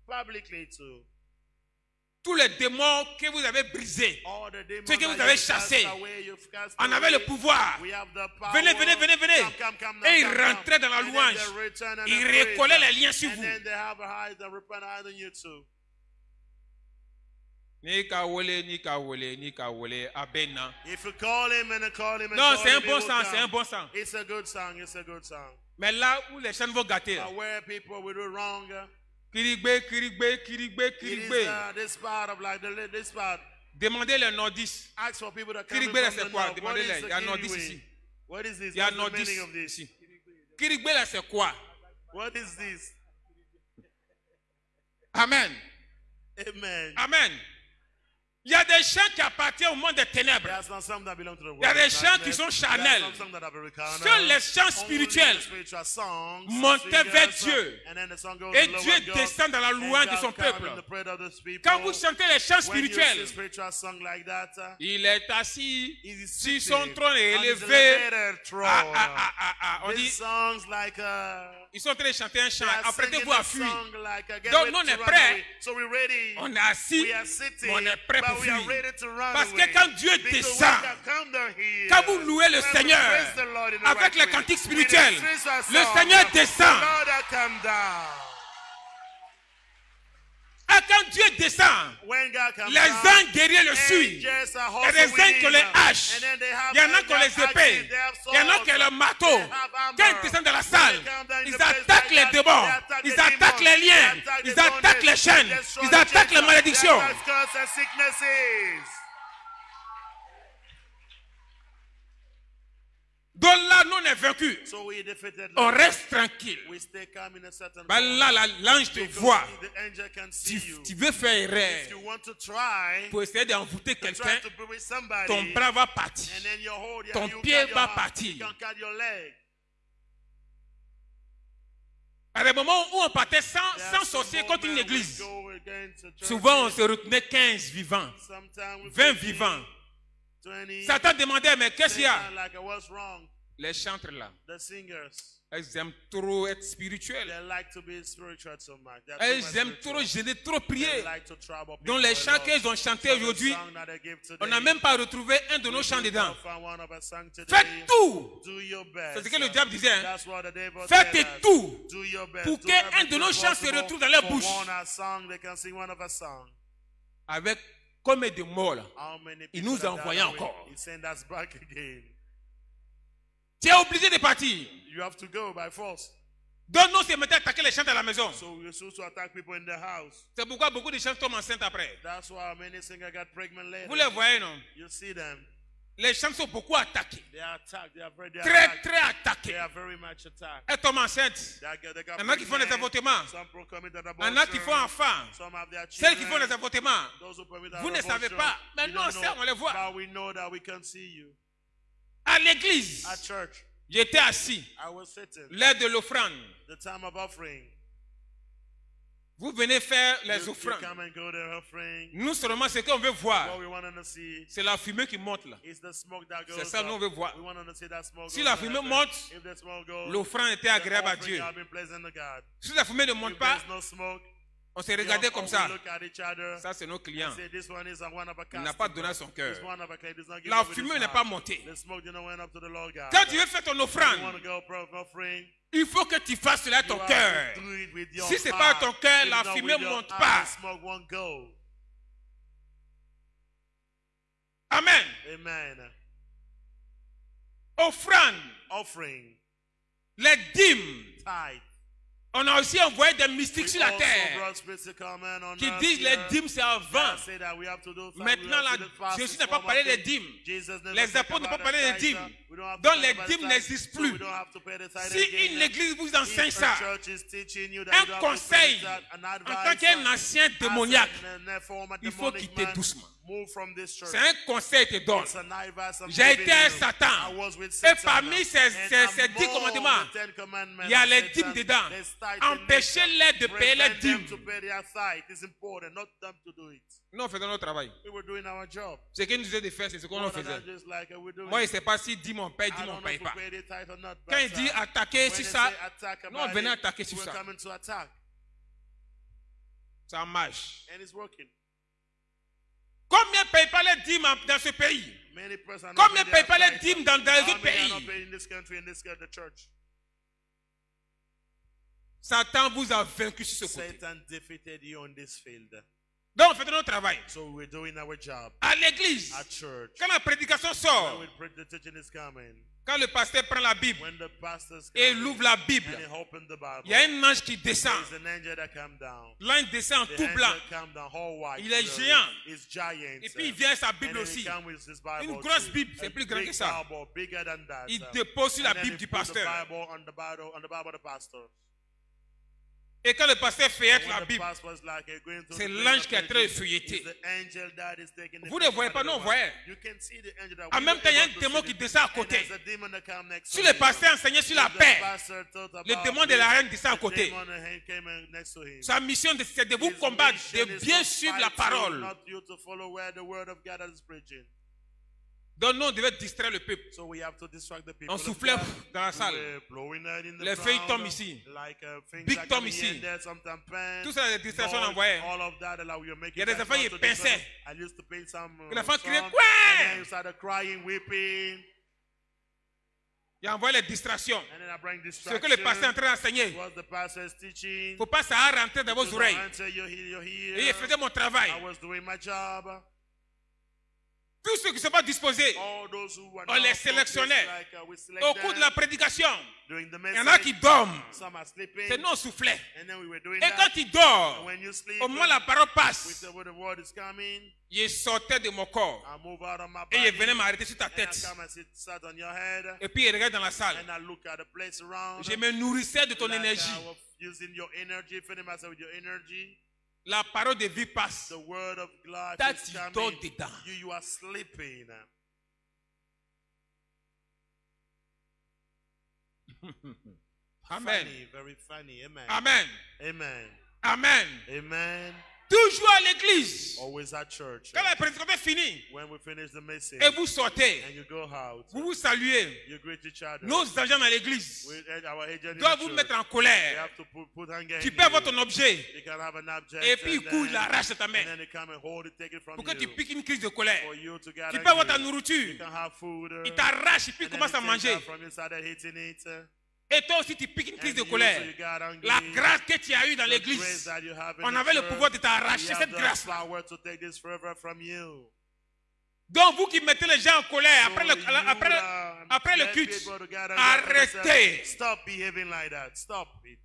publicly too? Tous les démons que vous avez brisés, All the demons ceux que vous that avez you've cast chassés, away, you've cast on avait le away. pouvoir. We have the power. Venez, venez, venez, venez. Come, Et ils come, come. rentraient dans la And then louange. they return and Ils they praise. recollaient les liens sur And vous. then they have a hide, they repent hide on you too. Ni kawole, ni kawole, ni kawole, abena. If you call him and call him and Non, call c'est un him, he bon will sang, come. c'est un bon sang. It's a good song, it's a good song. Mais là où les chants vont gâter, But where people will do wrong, kirigbe, kirigbe, kirigbe, it is kirigbe. this part of like this part. Demandez les nordistes. Ask for people that come Kirigbe, from c'est the quoi? north. What Demandez-les. is Il y a the nordistes Kiriwe? ici. What is this? Il y a What's the nordistes meaning of this? ici. Kirigbe là c'est quoi? What is this? Amen. Amen. Amen. Il y a des chants qui appartiennent au monde des ténèbres. There are some that belong to the world. Il y a des of chants qui darkness. sont There are charnels. some that are very carnal. Seuls les chants Only spirituels the spiritual songs, montaient vers singers, Dieu. and then the song goes Et to Dieu Lord God, descend dans la louange de and son God comes peuple. in the prayer of His people. Quand vous chantez les chants When you spirituels, sing spiritual song like that, il est assis he is sur sitting son trône on his élevé. elevated throne. On dit, These songs like ils sont en train de chanter un chant. they are singing Apprêtez-vous à a fuir. song like get Donc, ready nous, on to est run prêts. away. So we're ready. On est assis, We are sitting, on est prêt but pour we are fuir. ready to run Parce away. que quand Dieu Because descend, when God comes down here, quand vous louez le when we Seigneur praise the Lord in the avec right les way, cantiques with the spirituels, spiritual le song, Seigneur descend. the Lord has come down. Ah, quand Dieu descend, When God comes les down, anges guerriers le suivent. angels are Il y a des also with anges qui ont les him. haches. And then they have Il y en a qui ont les axes, épées. they have Il y en a swords, qui ont le marteau. they have armor. Quand ils descendent dans la salle, When they come down in ils the place attaquent like les that, démons. they attack Ils the attaquent demons, les liens. they attack Ils the attaquent bondage, les chaînes. they destroy Ils the attaquent les chains, malédictions. they attack curses and sicknesses. Donc là, nous, on est vaincus. So we defeated On like reste that. tranquille. We stay calm in a certain Bah, point. là, l'ange te Because voit. the angel can see you. Tu veux faire If erreur you want to try pour essayer d'envoûter to quelqu'un, be with somebody, ton bras va partir. and then you hold your, Ton you pied cut va your hand, partir. you can cut your leg. À des moments où on partait There are sans some sorcier contre une moments we église, go against a church. souvent on se retenait 15 vivants, Sometimes we 20 15, vivants. 20. Satan demandait, mais qu'est-ce qu'il y a? Satan like, what's wrong? Les chantres là, The singers, elles aiment trop être spirituelles. they like to be spiritual so much. They are too much Elles aiment spiritual. trop gêner, trop They prier. like to trouble people Donc les a chants lot. qu'ils ont chantés So the aujourd'hui, song that they give today, on n'a même pas retrouvé un de nos chants we dedans. don't find one of our songs today. Faites tout. Do your best. C'est ce que le diable disait. Hein. That's what the devil Faites said. tout Do your best. pour Do qu'un everything de nos chants se possible retrouve dans leur for bouche. one our song, they can sing one of our songs. avec combien de morts là. How many Il people nous a have died envoyé away? encore. He sent us back again. Tu es obligé de partir. You have to go by force. Donc nous, c'est maintenant attaquer les chantes à la maison. So we're supposed to attack people in the house. C'est pourquoi beaucoup de chants tombent enceintes après. That's why many singers got pregnant later. Vous les voyez, non? You see them. Les chants sont beaucoup attaqués. They are attacked. They are very Très, attacked. très They attaqués. are very much attacked. Elles tombent enceintes. They got Il y en a qui font des pregnant. avortements. Some people commit an Il y en a qui font abortion. enfants. Some have their Celles qui font children. des avortements. Those who commit Vous an ne savez abortion, pas. Mais you nous, on don't sait, know, on les voit. but we know that we can see you. À l'église, At church, j'étais assis. I was sitting. L'heure de l'offrande. The time of offering. Vous venez faire les You offrandes. come and go there offering. Nous seulement, ce qu'on veut What voir, we want to see c'est la fumée qui monte là. is the smoke that goes C'est ça, nous, on up. veut voir. We want to see that smoke Si goes la up. fumée monte, If the smoke goes, l'offrande était the agréable à offering Dieu. have been pleasant to God. Si la fumée ne If monte pas, there's no smoke, on s'est regardé comme we ça. look at each other. Ça, c'est nos clients. Say, this one is a one of a Il n'a customer. pas donné à son cœur. This one of a kind does not give La up with his fumée n'est heart. pas montée. The smoke did not went up to the Lord God. Quand tu veux faire ton You want offrande, to go for offering, il faut que tu fasses cela à ton you have cœur. to do it with your Si c'est pas à heart. ton cœur, If la not fumée with your monte heart, pas. the smoke won't go. Amen. Amen. Offrande, Offering, les dîmes. tithe. On a aussi envoyé des mystiques sur la Also terre brought spirits to come in on qui earth disent les here. dîmes c'est avant. They say that we have to do something. Maintenant, We have to do fast Jésus is n'a pas one parlé more des thing. dîmes. Jesus never Les said apôtres n'ont about pas parlé the des tithe. dîmes. We don't have to Donc pay les about dîmes tithe, n'existent so plus. we don't have to pay the tithe Si again. une église vous If enseigne a ça, church is teaching you that un you don't have to pay conseil, the tithe, an en advice, tant qu'un ancien démoniaque, as a former il faut demonic quitter man, doucement. move from this church. C'est un conseil que je te donne. It's an advice I'm J'ai giving été un you. Satan. I was with Et Satan. parmi ces And 10 among commandements, the 10 commandments il y a of les Satan, dîmes dedans. there's tithe in Empêchez-les de there. payer les Prevent them dîmes. to pay their tithe. It's important, not them to do it. Nous, on faisait notre travail. We were doing our job. Ce qu'il nous disait de faire, c'est ce qu'on More faisait. than just like we're doing. Moi, il ne sait pas si dîme on paye, I dîme on don't ne know paye if we pas. pay the tithe or not, but, Quand il dit attaquer when sur they ça, say attack nous, on about venait it, attaquer sur we're ça. coming to attack. Ça marche. And it's working. Combien ne payent pas les dîmes dans ce pays? Many persons are not Combien ne paying payent pas their les tithe. dîmes dans les How autres many are not pays? paying in this country, in this the church? Satan vous a vaincu sur ce côté. Satan defeated you on this field. Donc, on fait notre travail. So we're doing our job À l'église, at church. quand la prédication When sort, the teaching is coming, quand le pasteur prend la Bible when the pastors et come il ouvre la and Bible, he open the Bible, il y a un ange qui descend. there's an angel that come down. L'ange descend en The tout angel blanc. come down, all white. Il est really. géant. He's giant. Et puis il vient avec sa And Bible then he aussi. come with his Bible Une grosse too. Bible, c'est A plus grand big que ça. Bible, bigger than that. Il dépose sur la And then Bible he du put the pasteur. Bible on the Bible of the pastor. Et quand le pasteur feuillette When la the Bible, pastor was like, going to c'est the l'ange place qui est en of train de preaching, feuilleter. it's the angel that is taking the Vous ne voyez pas, non, vous voyez. You can see the angel that En we même were temps, il y a able un to démon see qui the- descend à and côté. there's a demon that come next Si to le him. pasteur enseignait sur la The paix, pastor taught le about démon de peace, la reine descend à the côté. demon came in next to him. Sa mission, c'est de vous His combattre, mission de is bien to suivre la fight you, parole. not you to follow where the word of God is preaching. Donc nous, on devait distraire le peuple. So we have to distract the people. On of soufflait God. dans la We salle. were blowing out in the Les feuilles crowd, tombent ici. like, things Big that tombe come ici. here and there, sometimes pen, Tout ça, les distractions noise, envoyées. all of that, like, we were making Il y a des that enfants qui noise to pinçaient. distract. I used to paint some Que l'enfant criait, some, quoi? and then you started crying, weeping, Il envoie les distractions. and then I bring Ce distraction. que le pasteur est en train d'enseigner. What the pastor is teaching. Il ne faut pas ça rentrer dans vos To oreilles. enter your ear. Et il faisait mon travail. I was doing my job. Tous ceux qui ne sont pas disposés, All those who were on not les focused, sélectionnait. like, we select Au cours de la them prédication, during the il y en a qui message. dorment. Some are sleeping. C'est nous, on soufflait. And then we were doing Et that. quand il dort, When you sleep, au moment où la parole with passe, the word is coming, il sortait de mon corps. I move out of my Et body. il venait m'arrêter sur ta And I tête. come and sit on your head. Et puis il regarde dans la salle. And I look at the place around. Je me nourrissais de ton Like énergie. I was using your energy, filling myself with your energy. La parole de vie passe. The word of life That is you coming. dort dedans. You are sleeping. Amen. Funny, very funny. Amen. Amen. Amen. Amen. Amen. Toujours à l'église. Always at church. Quand la prédication est finie When we finish the message et vous sortez, and you go out, vous vous saluez. you greet each other. Nos agents dans l'église Our agent in doivent the vous church, mettre en they colère. have to put anger Tu in peux avoir you. ton objet You can have an object et puis il and court, il then- arrache ta main and then they come and hold it, take it from pour que tu you. piques une crise de colère. For you to get Tu peux avoir ta angry. You nourriture. can have food. Il t'arrache et puis il and then commence à he takes manger. that from you, started eating it. Et toi aussi, tu piques une crise de And you, colère. so you got angry. La grâce que tu as eue dans The grace l'église, that you have in on the avait le church, pouvoir de t'arracher we have cette the grâce. power to take this forever from you. Donc, vous qui mettez les gens en colère après So le, you, après le let culte, people to get angry arrêtez. Stop behaving like that. Stop it.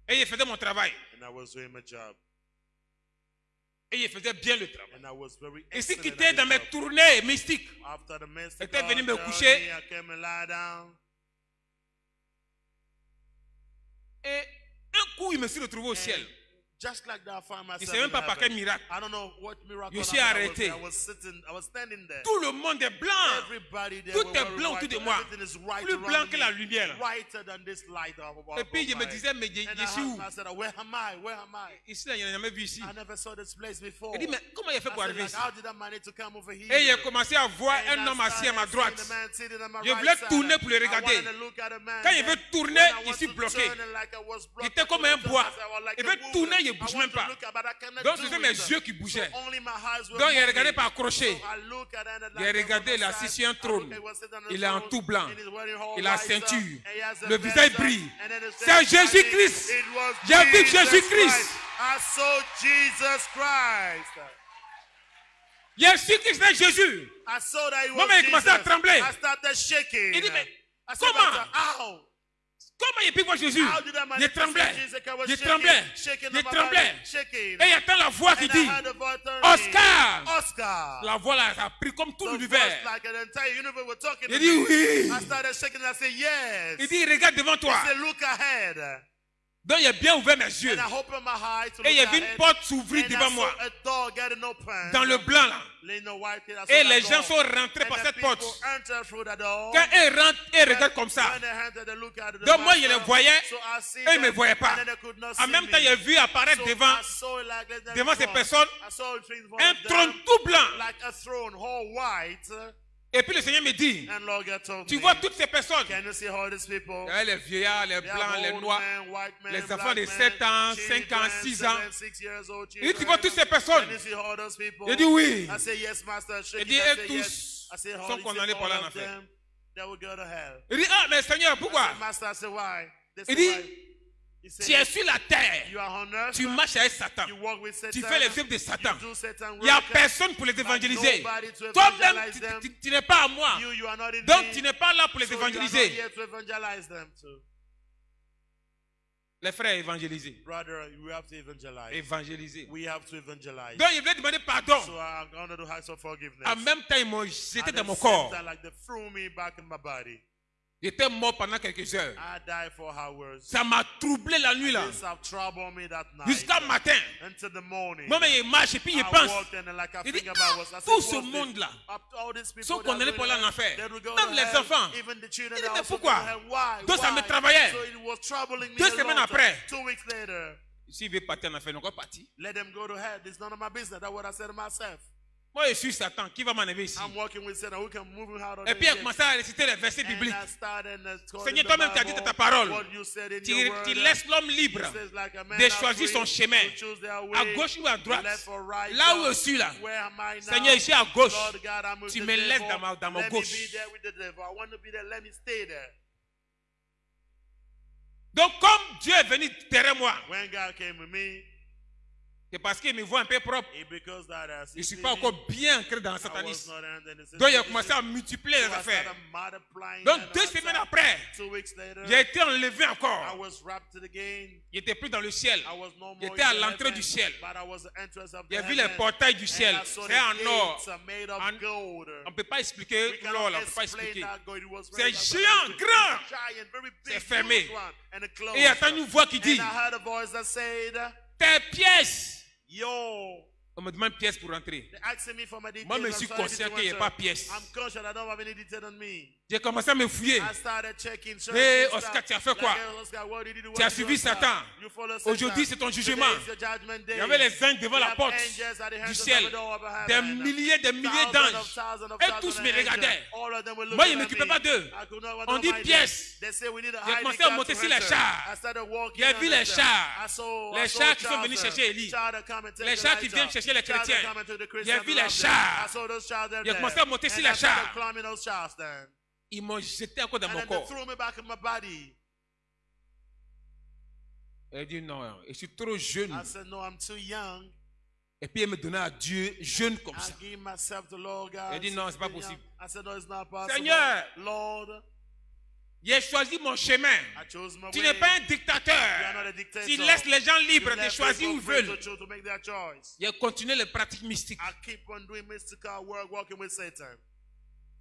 Et il faisait mon travail. And I was doing my job. Et il faisait bien le travail. And I was very Et ce excellent qui at était the dans mes job. tournées mystiques, After the message, était venu me coucher. I came and lie down. et un coup, il me suis retrouvé au ciel. Just like that, I found Je ne myself sais même in pas par quel heaven. miracle. I don't know what miracle Je suis happened. arrêté. I was standing there. Tout le monde est blanc. Everybody there Tout were est wearing blanc white. autour de moi. Everything is white Plus around blanc que me. la lumière. Whiter than this light Et puis je me disais, mais je suis où? I said, where am I? Where am I? Ici, là, il n'a jamais vu ici. I never saw this place before. Il dit, mais comment il a fait I pour said, arriver like, ici? how did I manage to come over here? Et il a commencé à voir And un I homme assis à ma started droite. seeing the man sitting on my Je right voulais side. tourner pour le I regarder. wanted to look at the man. Quand il veut Then tourner, when I je want suis to bloqué. turn, like I was blocked, était comme un bois. I was like Il a veut wood. tourner, il ne I bouge want même to pas. look at, but I cannot Donc, do c'était it. mes yeux qui bougeaient. So only my eyes were Donc, il a moving. regardé par crochet. So I look at it Il a regardé, il est assis sur un trône. Il est en tout blanc. Il a la ceinture. Le visage brille. C'est Jésus-Christ. J'ai vu Jésus-Christ. I saw Jesus Christ. J'ai su que c'était Jésus. I saw that he Moi, was il commençait à Jesus. trembler. I started shaking. Il dit, mais I said, comment? "But, how? Comment il peut voir Jésus? How did I Je manage to tremblais. see Jesus? I was Je shaking, tremblais. shaking Je on my tremblais. body, shaking. Et il entend la voix qui And I dit, heard the voice turning, Oscar. Oscar. La voix là, ça a pris comme tout The l'univers. voice, like an entire universe were talking to Il dit me. oui. I started shaking and I said, yes. Il dit, regarde devant toi. He said, look ahead. Donc, il a bien ouvert mes yeux. And I opened my eyes to Et il y look avait une ahead. porte s'ouvrir And devant I moi. saw a door getting open. Dans le blanc là. In the white, I saw Et that les door. gens sont rentrés And par the cette people porte. entered through the door. Quand ils rentrent, ils regardent comme ça. When they entered, they looked at the Donc moi, je master. les voyais. So I see Eux, ils ne me them, voyaient pas. and then they could not En see même me. temps, j'ai vu apparaître So devant I saw it like that devant ces front. personnes I saw it in front un of them, trône tout blanc. like a throne, all white. Et puis le Seigneur me dit, And Lord God told tu me, vois toutes ces personnes. can you see all these people? Il y a les vieillards, les They have blancs, les old noirs, men, white men, les black enfants de men, 7 ans, 5 ans, children, 6 ans. 7, 6 years old Il dit, tu children. vois toutes ces personnes. Can you see all those people? Il dit oui. I say yes, master. Shaking. Il dit, I eux say tous yes. I say sont all, condamnés par all la of affaire. them, they will go to hell. Il dit, ah, mais Seigneur, I pourquoi? said, master, I said why? They Il said, dit, why? He said, tu es sur la terre. you are on earth. Tu marches avec Satan. You walk with Satan. Tu fais les œuvres de Satan. You do Satan Il n'y a work. personne pour les But évangéliser. nobody to Toi-même, evangelize them. tu n'es pas à moi. You are not in Donc, me. tu n'es pas là pour les So you are not évangéliser. here to evangelize them too. Les frères évangéliser. Brother, we have to evangelize. Évangéliser. We have to evangelize. Donc, il voulait demander pardon. So I'm going to ask for forgiveness. En même temps, ils m'ont jeté At dans the mon same corps. time, like they threw me back in my body. J'étais mort pendant quelques heures. I died for hours. Ça m'a troublé la nuit là. This have troubled me that night. Jusqu'à matin. Until the morning. Moi-même, je marche et puis je I pense. walked and like I Il dit, think about was, I said, tout ce what's this? monde-là All these people sont that condamnés will pour go aller en to enfer. hell, they will go Même to les hell, enfants. even the children Il dit, are mais also pourquoi? going to hell. Why? Donc ça me Why? travaillait. So it was troubling me 2 a semaines lot. après. 2 weeks later, S'il veut partir en enfer, il n'est pas parti. let them go to hell. It's none of my business. That's what I said to myself. Moi, je suis Satan. Qui va m'enlever ici? I'm working with Satan. Who can move him out of Et puis, il a the commencé à réciter les versets And bibliques. I started quoting Seigneur, the toi-même, tu as dit Bible, dans ta parole. what you said in Tu your word. laisses l'homme libre It says like a man de are choisir free son chemin. to choose their À way, gauche ou à droite. left or right. Là où je suis là. Where am I now? Seigneur, ici à gauche. Lord God, I'm with Tu the me laisses devil. dans ma Let gauche. me be there with the devil. I want to be there. Let me stay there. Donc, comme Dieu est venu derrière moi, When God came with me, c'est parce qu'il me voit un peu propre. it because that Je ne suis pas encore bien ancré dans le I was satanisme. not in the Donc, il a commencé à multiplier les So I affaires. started multiplying Donc, and 2 outside. semaines après, 2 weeks later, j'ai été enlevé I encore. was raptured again. Il n'était plus dans le ciel. I was no more J'étais à in l'entrée heaven, du ciel. but I was the entrance of the J'ai vu les heaven. portails du ciel. And I saw C'est the en or. gates made of En- gold. On ne peut pas expliquer We l'or, cannot là, on ne peut pas explain expliquer. that gold. It was C'est very géant, large, grand. giant, very big, C'est fermé. huge one, and it closed. Et il y a une voix qui dit, And I heard a voice that said, tes pièces. yo, On me demande pièces pour rentrer. they're asking me for my details. Moi, je I'm suis sorry, conscient I qu'il n'y a didn't pas want to- pièces. I'm conscious I don't have any detail on me. J'ai commencé à me fouiller. I started checking. Hey, searching Oscar, stuff. tu as fait quoi? Like, hey, Oscar, what did you do? Tu as What did suivi you do, Oscar? Satan. You follow Satan. Aujourd'hui, c'est ton jugement. Today is your judgment day. Il y avait les anges devant We la have porte angels at the du hands ciel. of the door of heaven. Des milliers d'anges. Thousands of Et tous me angels. regardaient. All of them were Moi, je looking ne at m'occupais me. pas d'eux. I could not On dit mind pièces. them. They say we need a J'ai high commencé à card monter to sur les enter. chars. I started walking J'ai on vu the les stairs. chars. I saw Les chars qui sont venus chercher Élie. Chars that come and take Les chars qui Elijah. viennent chercher les Chars that chrétiens. come and take the J'ai Christians vu and les rob them. chars. I saw those chars there. J'ai commencé à monter sur And les I started chars. climbing those chars then. Ils m'ont jeté encore dans And mon then they corps. threw me back in my body. Elle dit non, je suis trop jeune. I said, no, I'm too young. Et puis elle me donnait à Dieu jeune comme I ça. gave myself to Lord God. Elle dit, non, c'est pas Too young. possible. I said, no, it's not possible. Seigneur, Lord, j'ai choisi mon chemin. I chose my Tu way. n'es pas un You are dictateur. not a dictator. Tu laisses les gens libres You de left choisir où people ils free veulent. to make their choice. J'ai continué les pratiques mystiques. I keep on doing mystical work, walking with Satan.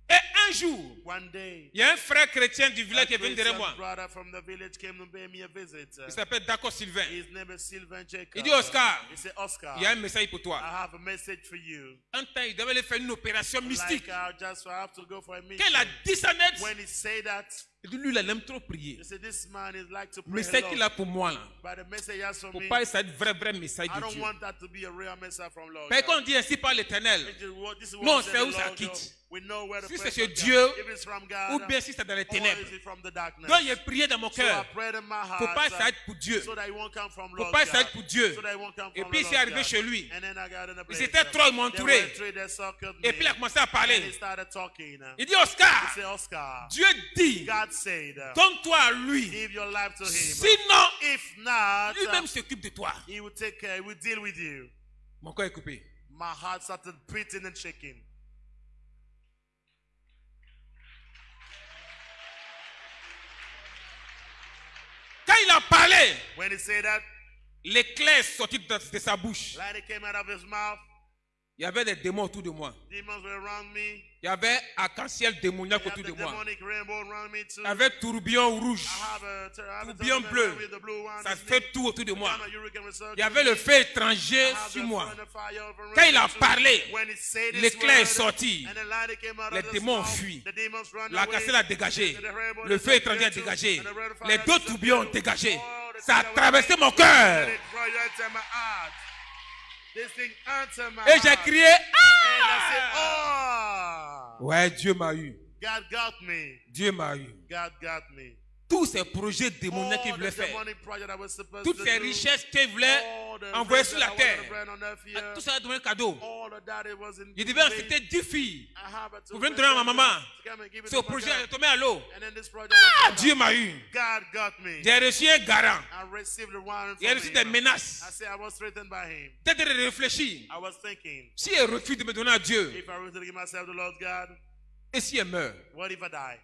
Et un jour, One day, il y a un frère chrétien du a village qui est venu derrière Christian moi. brother from the village came to pay me a visit. Il s'appelle Daco Sylvain. His name is Sylvain Jacob. Il dit, Oscar, He said, Oscar, il y a un message pour I toi. have a message for you. Un temps, il devait aller faire une opération mystique. Like I have to go for a mission. Quand il a dit ça net, When he said that, il dit, lui, il aime trop prier. he said, this man is like to Le pray message a qu'il lot. a pour moi, là, But the message he has for faut me, pas que ça soit vrai message I de don't Dieu. want that to be a real message from Lord. Mais God. quand on dit ainsi par l'éternel, This is what nous, on said sait the où ça Lord quitte. God. We know where the Si c'est person chez comes. Dieu, If it's from God, ou bien si c'est dans les or ténèbres. is it from the darkness? Donc, j'ai prié dans mon So I cœur. prayed in my Faut heart pas que ça être pour Dieu. so that it won't come from Faut Lord pas que ça God. être pour Dieu. So that it won't come Et from puis, the c'est Lord arrivé God. chez lui. And then I got in a place. Ils étaient trois, ils m'ont They entouré. were three, they circled me. Et puis, il a commencé à And he parler. started talking. Il dit, Oscar, He said, Oscar, Dieu dit, God said, donne-toi à lui. give your life to him. Sinon, If not, lui-même s'occupe de toi. he will take care, he will deal with you. Mon corps est coupé. My heart started beating and shaking. Quand il a parlé, When he said that, l'éclair sortit de sa bouche. light came out of his mouth. Il y avait des démons autour de moi. Demons were around me. Il y avait arc-en-ciel démoniaque I have autour the de moi. demonic rainbow around me too. Il y avait tourbillon rouge. I have a Tourbillon tourbillon bleu. with the blue one. Ça fait tout autour de moi. I'm a hurricane with circles. Il y avait le feu étranger I have sur the moi. fire over Quand il a too. parlé, When he said his l'éclair est word, sorti. and the light came out Les of his démons ont mouth, fui. the demons ran L'arc-en-ciel away. a dégagé. The rainbow Le feu étranger a disappeared dégagé. too, and the red fire Les deux disappeared tourbillons ont too. dégagé. Oh, the Ça a fire traversé went mon and cœur. it right into my heart. This thing entered my Et j'ai heart. crié, And I said, ah! oh, Ouais, Dieu m'a eu. God got me. Dieu m'a eu. God got me. Tous ces projets démoniaques qu'il All voulait the faire, demonic project I was supposed toutes to ces do, richesses qu'il voulait all the envoyer things sur that la I terre, wanted to bring on earth here, tout ça a donné un cadeau. all of that it was in Il devait vain. accepter 10 filles. I have it to Vous venez de bring donner à ma them maman. to come and give it Ce to my projet God. est tombé à l'eau. And then this project Ah, was Dieu over. m'a eu. God got me. J'ai reçu un garant. I received the warrant J'ai from reçu him. des I menaces. said I was threatened by him. Peut-être de réfléchir. I was thinking, Si elle refuse de me donner à Dieu, if I were to give myself to the Lord God, et si elle meurt, what if I die?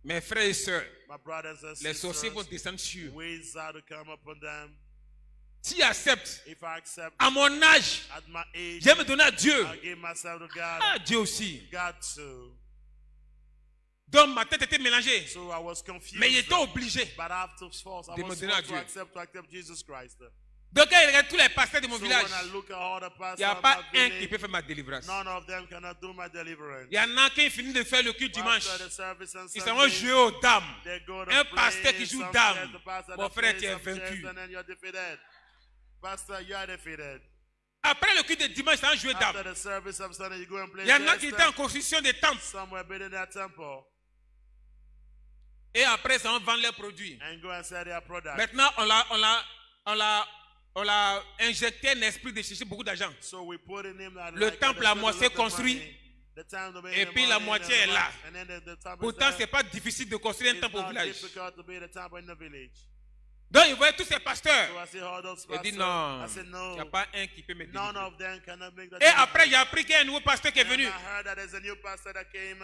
mes frères et sœurs, My brothers and les sorciers vont sisters, descendre sur eux. ways are to come upon them. S'ils acceptent, If I accept à mon âge, at my age, je vais me donner à Dieu. I give myself to God. Ah, Dieu aussi. God too. Donc ma tête était mélangée. So I was confused. Mais il était obligé. But I was forced De me donner à to Dieu. accept Jesus Christ. Donc quand il regarde tous les pasteurs de mon So village, when I look at all the il pastors n'y a of pas my un village, qui peut faire ma délivrance. none of them cannot do my deliverance. Il y en a qui finissent de faire le culte dimanche. After the service on Ils Sunday, s'en vont jouer aux dames. they go to Un play pasteur qui joue some dame. chess, the pastor Mon that frère, plays tu es some chess, vaincu. and then you're defeated. Pastor, you are defeated. Après le culte de dimanche, ils s'en vont jouer After dames. the service of Sunday, you go and play Il y en a chess. qui étaient en construction des temples. Some were building their temple Et après, ils s'en vont vendre leurs produits. and go and sell their product. Maintenant, on l'a injecté un esprit de chercher beaucoup d'argent. So we put in him that Le like temple the à spirit moitié of the construit. money, the time to make Et the puis la money, moitié the est là. and then the temple is Pourtant, there. ce n'est pas difficile de construire un It's temple au not village. difficult to build a temple in the village. Donc, ils voyaient tous ces pasteurs. So I see all those Il dit pastors. non, I said il no. n'y a pas un qui peut me None délivrer. of them cannot make that. Et après, j'ai appris qu'il y a un nouveau pasteur qui est venu. I heard that there's a new pastor that came.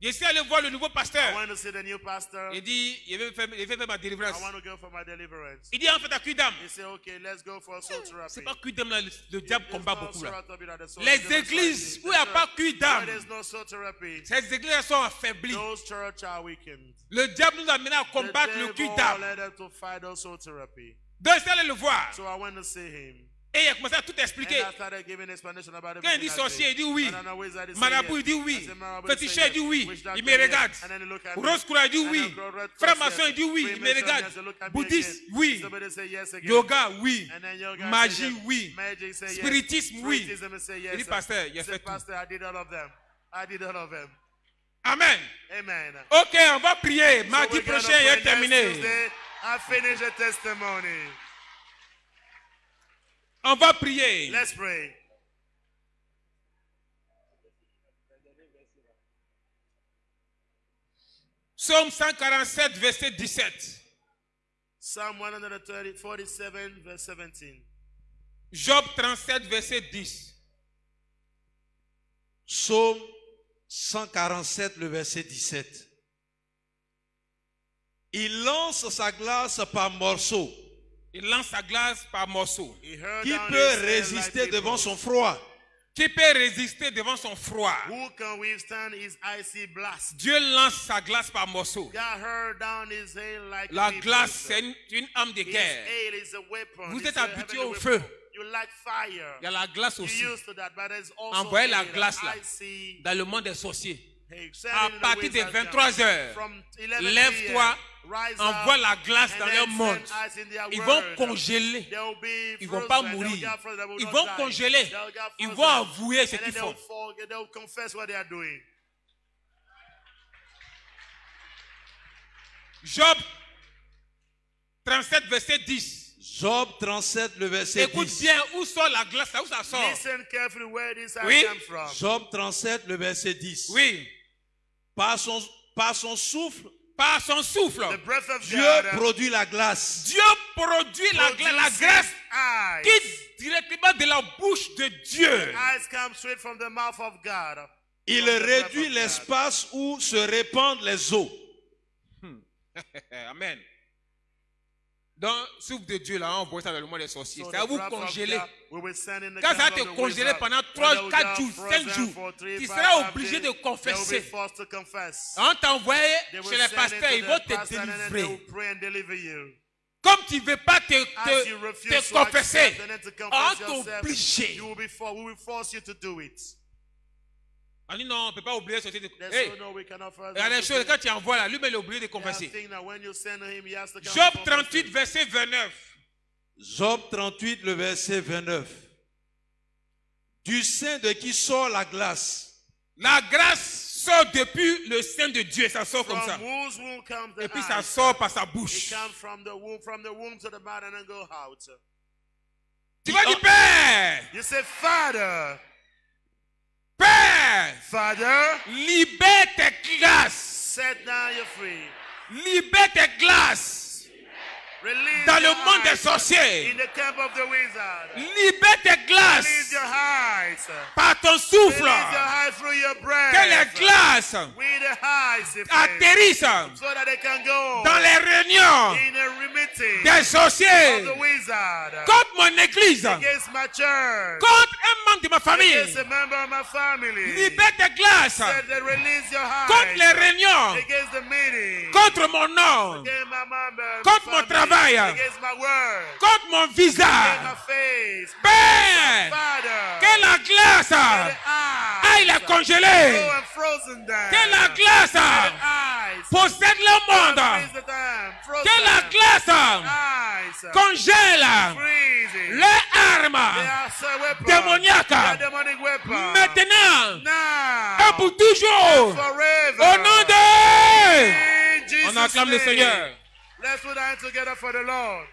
Je suis allé voir le nouveau I pasteur. want to see the new pastor. Il dit, il veut faire ma délivrance. I want to go for my deliverance. Il dit, en fait, à Cuidam. He said, okay, let's go for soul therapy. C'est pas Cuidam, là, le diable There's combat no beaucoup soul là. therapy that the soul Les deliverance églises is. où il n'y a pas Where Cuidam, there's no soul therapy, ces églises sont affaiblies. those churches are weakened. Le diable nous a amené à The combattre le devil Cuidam. led them to fight those soul therapy. Donc, je suis allé le voir. So I went to see him. Et il a commencé à tout And expliquer. I started giving explanation about Quand il dit everything I sorcier, il did. dit oui. And I know wizard, he said Marabout, yes. il dit I oui. said Marabout, he Féticheur, said il dit yes. oui. Witch doctor, Il me yes. regarde. And then he looked at me. Rose Coura, il dit And oui. then Red Cross, Franc-maçon, yes. il dit oui. Il me Freemason, regarde. yes. He looked at me Bouddhiste, again. oui. Somebody say yes again. Yoga, oui. And then yoga, Magie, say yes. oui. Magic, say yes. Spiritisme, oui. Spiritism, say yes. Il dit, pasteur, il a He said, fait tout. Pastor, I did all of them. I did all of them. Amen. Amen. Ok, on va prier. So Mardi we're gonna prochain, il pray est terminé. next Tuesday. I finish the testimony. On va prier. Let's pray. Psaume 147, verset 17. Psalm 147, verse 17. Job 37, verset 10. Psaume 147, le verset 17. Il lance sa glace par morceaux. Il lance sa glace par morceaux. He heard Qui down peut his head résister like devant people. son froid? Qui peut résister devant son froid? Who can withstand his icy blast? Dieu lance sa glace par morceaux. God heard down his hail like La people. glace, c'est une arme de His guerre. hail is a weapon. Vous It's êtes a habitué heavenly au weapon. feu. You like fire. Il y a la glace aussi. You're used to that, but there's also Envoyez la hail, glace là, icy dans le monde des sorciers. hail. À Send in the partir de wizard 23 camp. heures, From 11 lève-toi, p.m., rise envoie up, la glace and dans then leur send monde. ice in their Ils word. vont congeler. They will be Ils ne vont pas frozen. They will mourir. get frozen. They will Ils not vont die. congeler. They will get Ils frozen. vont avouer ce And qu'ils then font. they will confess what they are doing. Job 37, verset 10. Job 37, le verset Écoute 10. bien, où sort la glace là? Où ça sort? Listen carefully where this Oui. comes from. Job 37, le verset 10. Oui. Par son souffle, Par son souffle, The breath of Dieu God produit la glace. Dieu produit la produces grâce eyes. qui directement de la bouche de Dieu. Eyes come straight from the mouth of God. Il From the breath réduit of l'espace où se répandent les eaux. Amen. Dans le souffle de Dieu, là, on voit ça dans le monde des sorciers. So Ça va the vous breath of congeler. God, we will send in the Quand ça va camp te of the congeler wizard. pendant When 3, they will 4 get jours, frozen 5 jours, for 3, tu 5, seras 5 obligé days, de they confesser. will be forced to confess. On t'envoie They will chez les send pasteurs, into ils the vont te pastor and then they délivrer. will pray and deliver you. Comme tu ne veux pas As you refuse te to confesser, accept and then to on confess yourself, t'oblige. we will force you to do it. On dit non, on ne peut pas oublier de sortir de... There's Hey, no, we cannot force il y a des you to choses, do quand it. tu envoies là, lui-même il est obligé de There are confesser. things that when you send him, he has to come Job and confess 38, it. verset 29. Job 38, le verset 29. Du sein de qui sort la glace? La grâce sort depuis le sein de Dieu, ça sort comme ça. From whose womb comes the Et puis ça eyes? sort par sa It bouche. comes from the womb to the mouth and then go out. Tu vas dire, Père, You say, Father, Père, Father, libère tes glaces. set down your free. Libère tes glaces Release dans le monde des sorciers. In the camp of the wizard. Libère tes Release glaces your highs. par ton souffle. Release your highs through your breath. Que les glaces With the highs, atterrissent so that they can go dans les réunions in a meeting des sorciers. of the wizard. Contre mon église. Against my church. Contre un membre de ma famille. Against a member of my family. Libère tes glaces Said that release your highs. contre les réunions. Against the meeting. Contre mon nom. Against my member. Contre mon travail. Against my word. Contre mon Against visage. my face. Père, Father. que la glace aille la congeler. Go and frozen them. Que la glace Eyes. possède le monde. Freeze them. Frozen. Que la glace Eyes. congèle Freezing. les armes They are weapons. démoniaques. They are demonic weapons. Maintenant Now. et pour toujours. Forever. Au nom de... In Jesus' On acclame le name. Seigneur. Let's put our hands together for the Lord.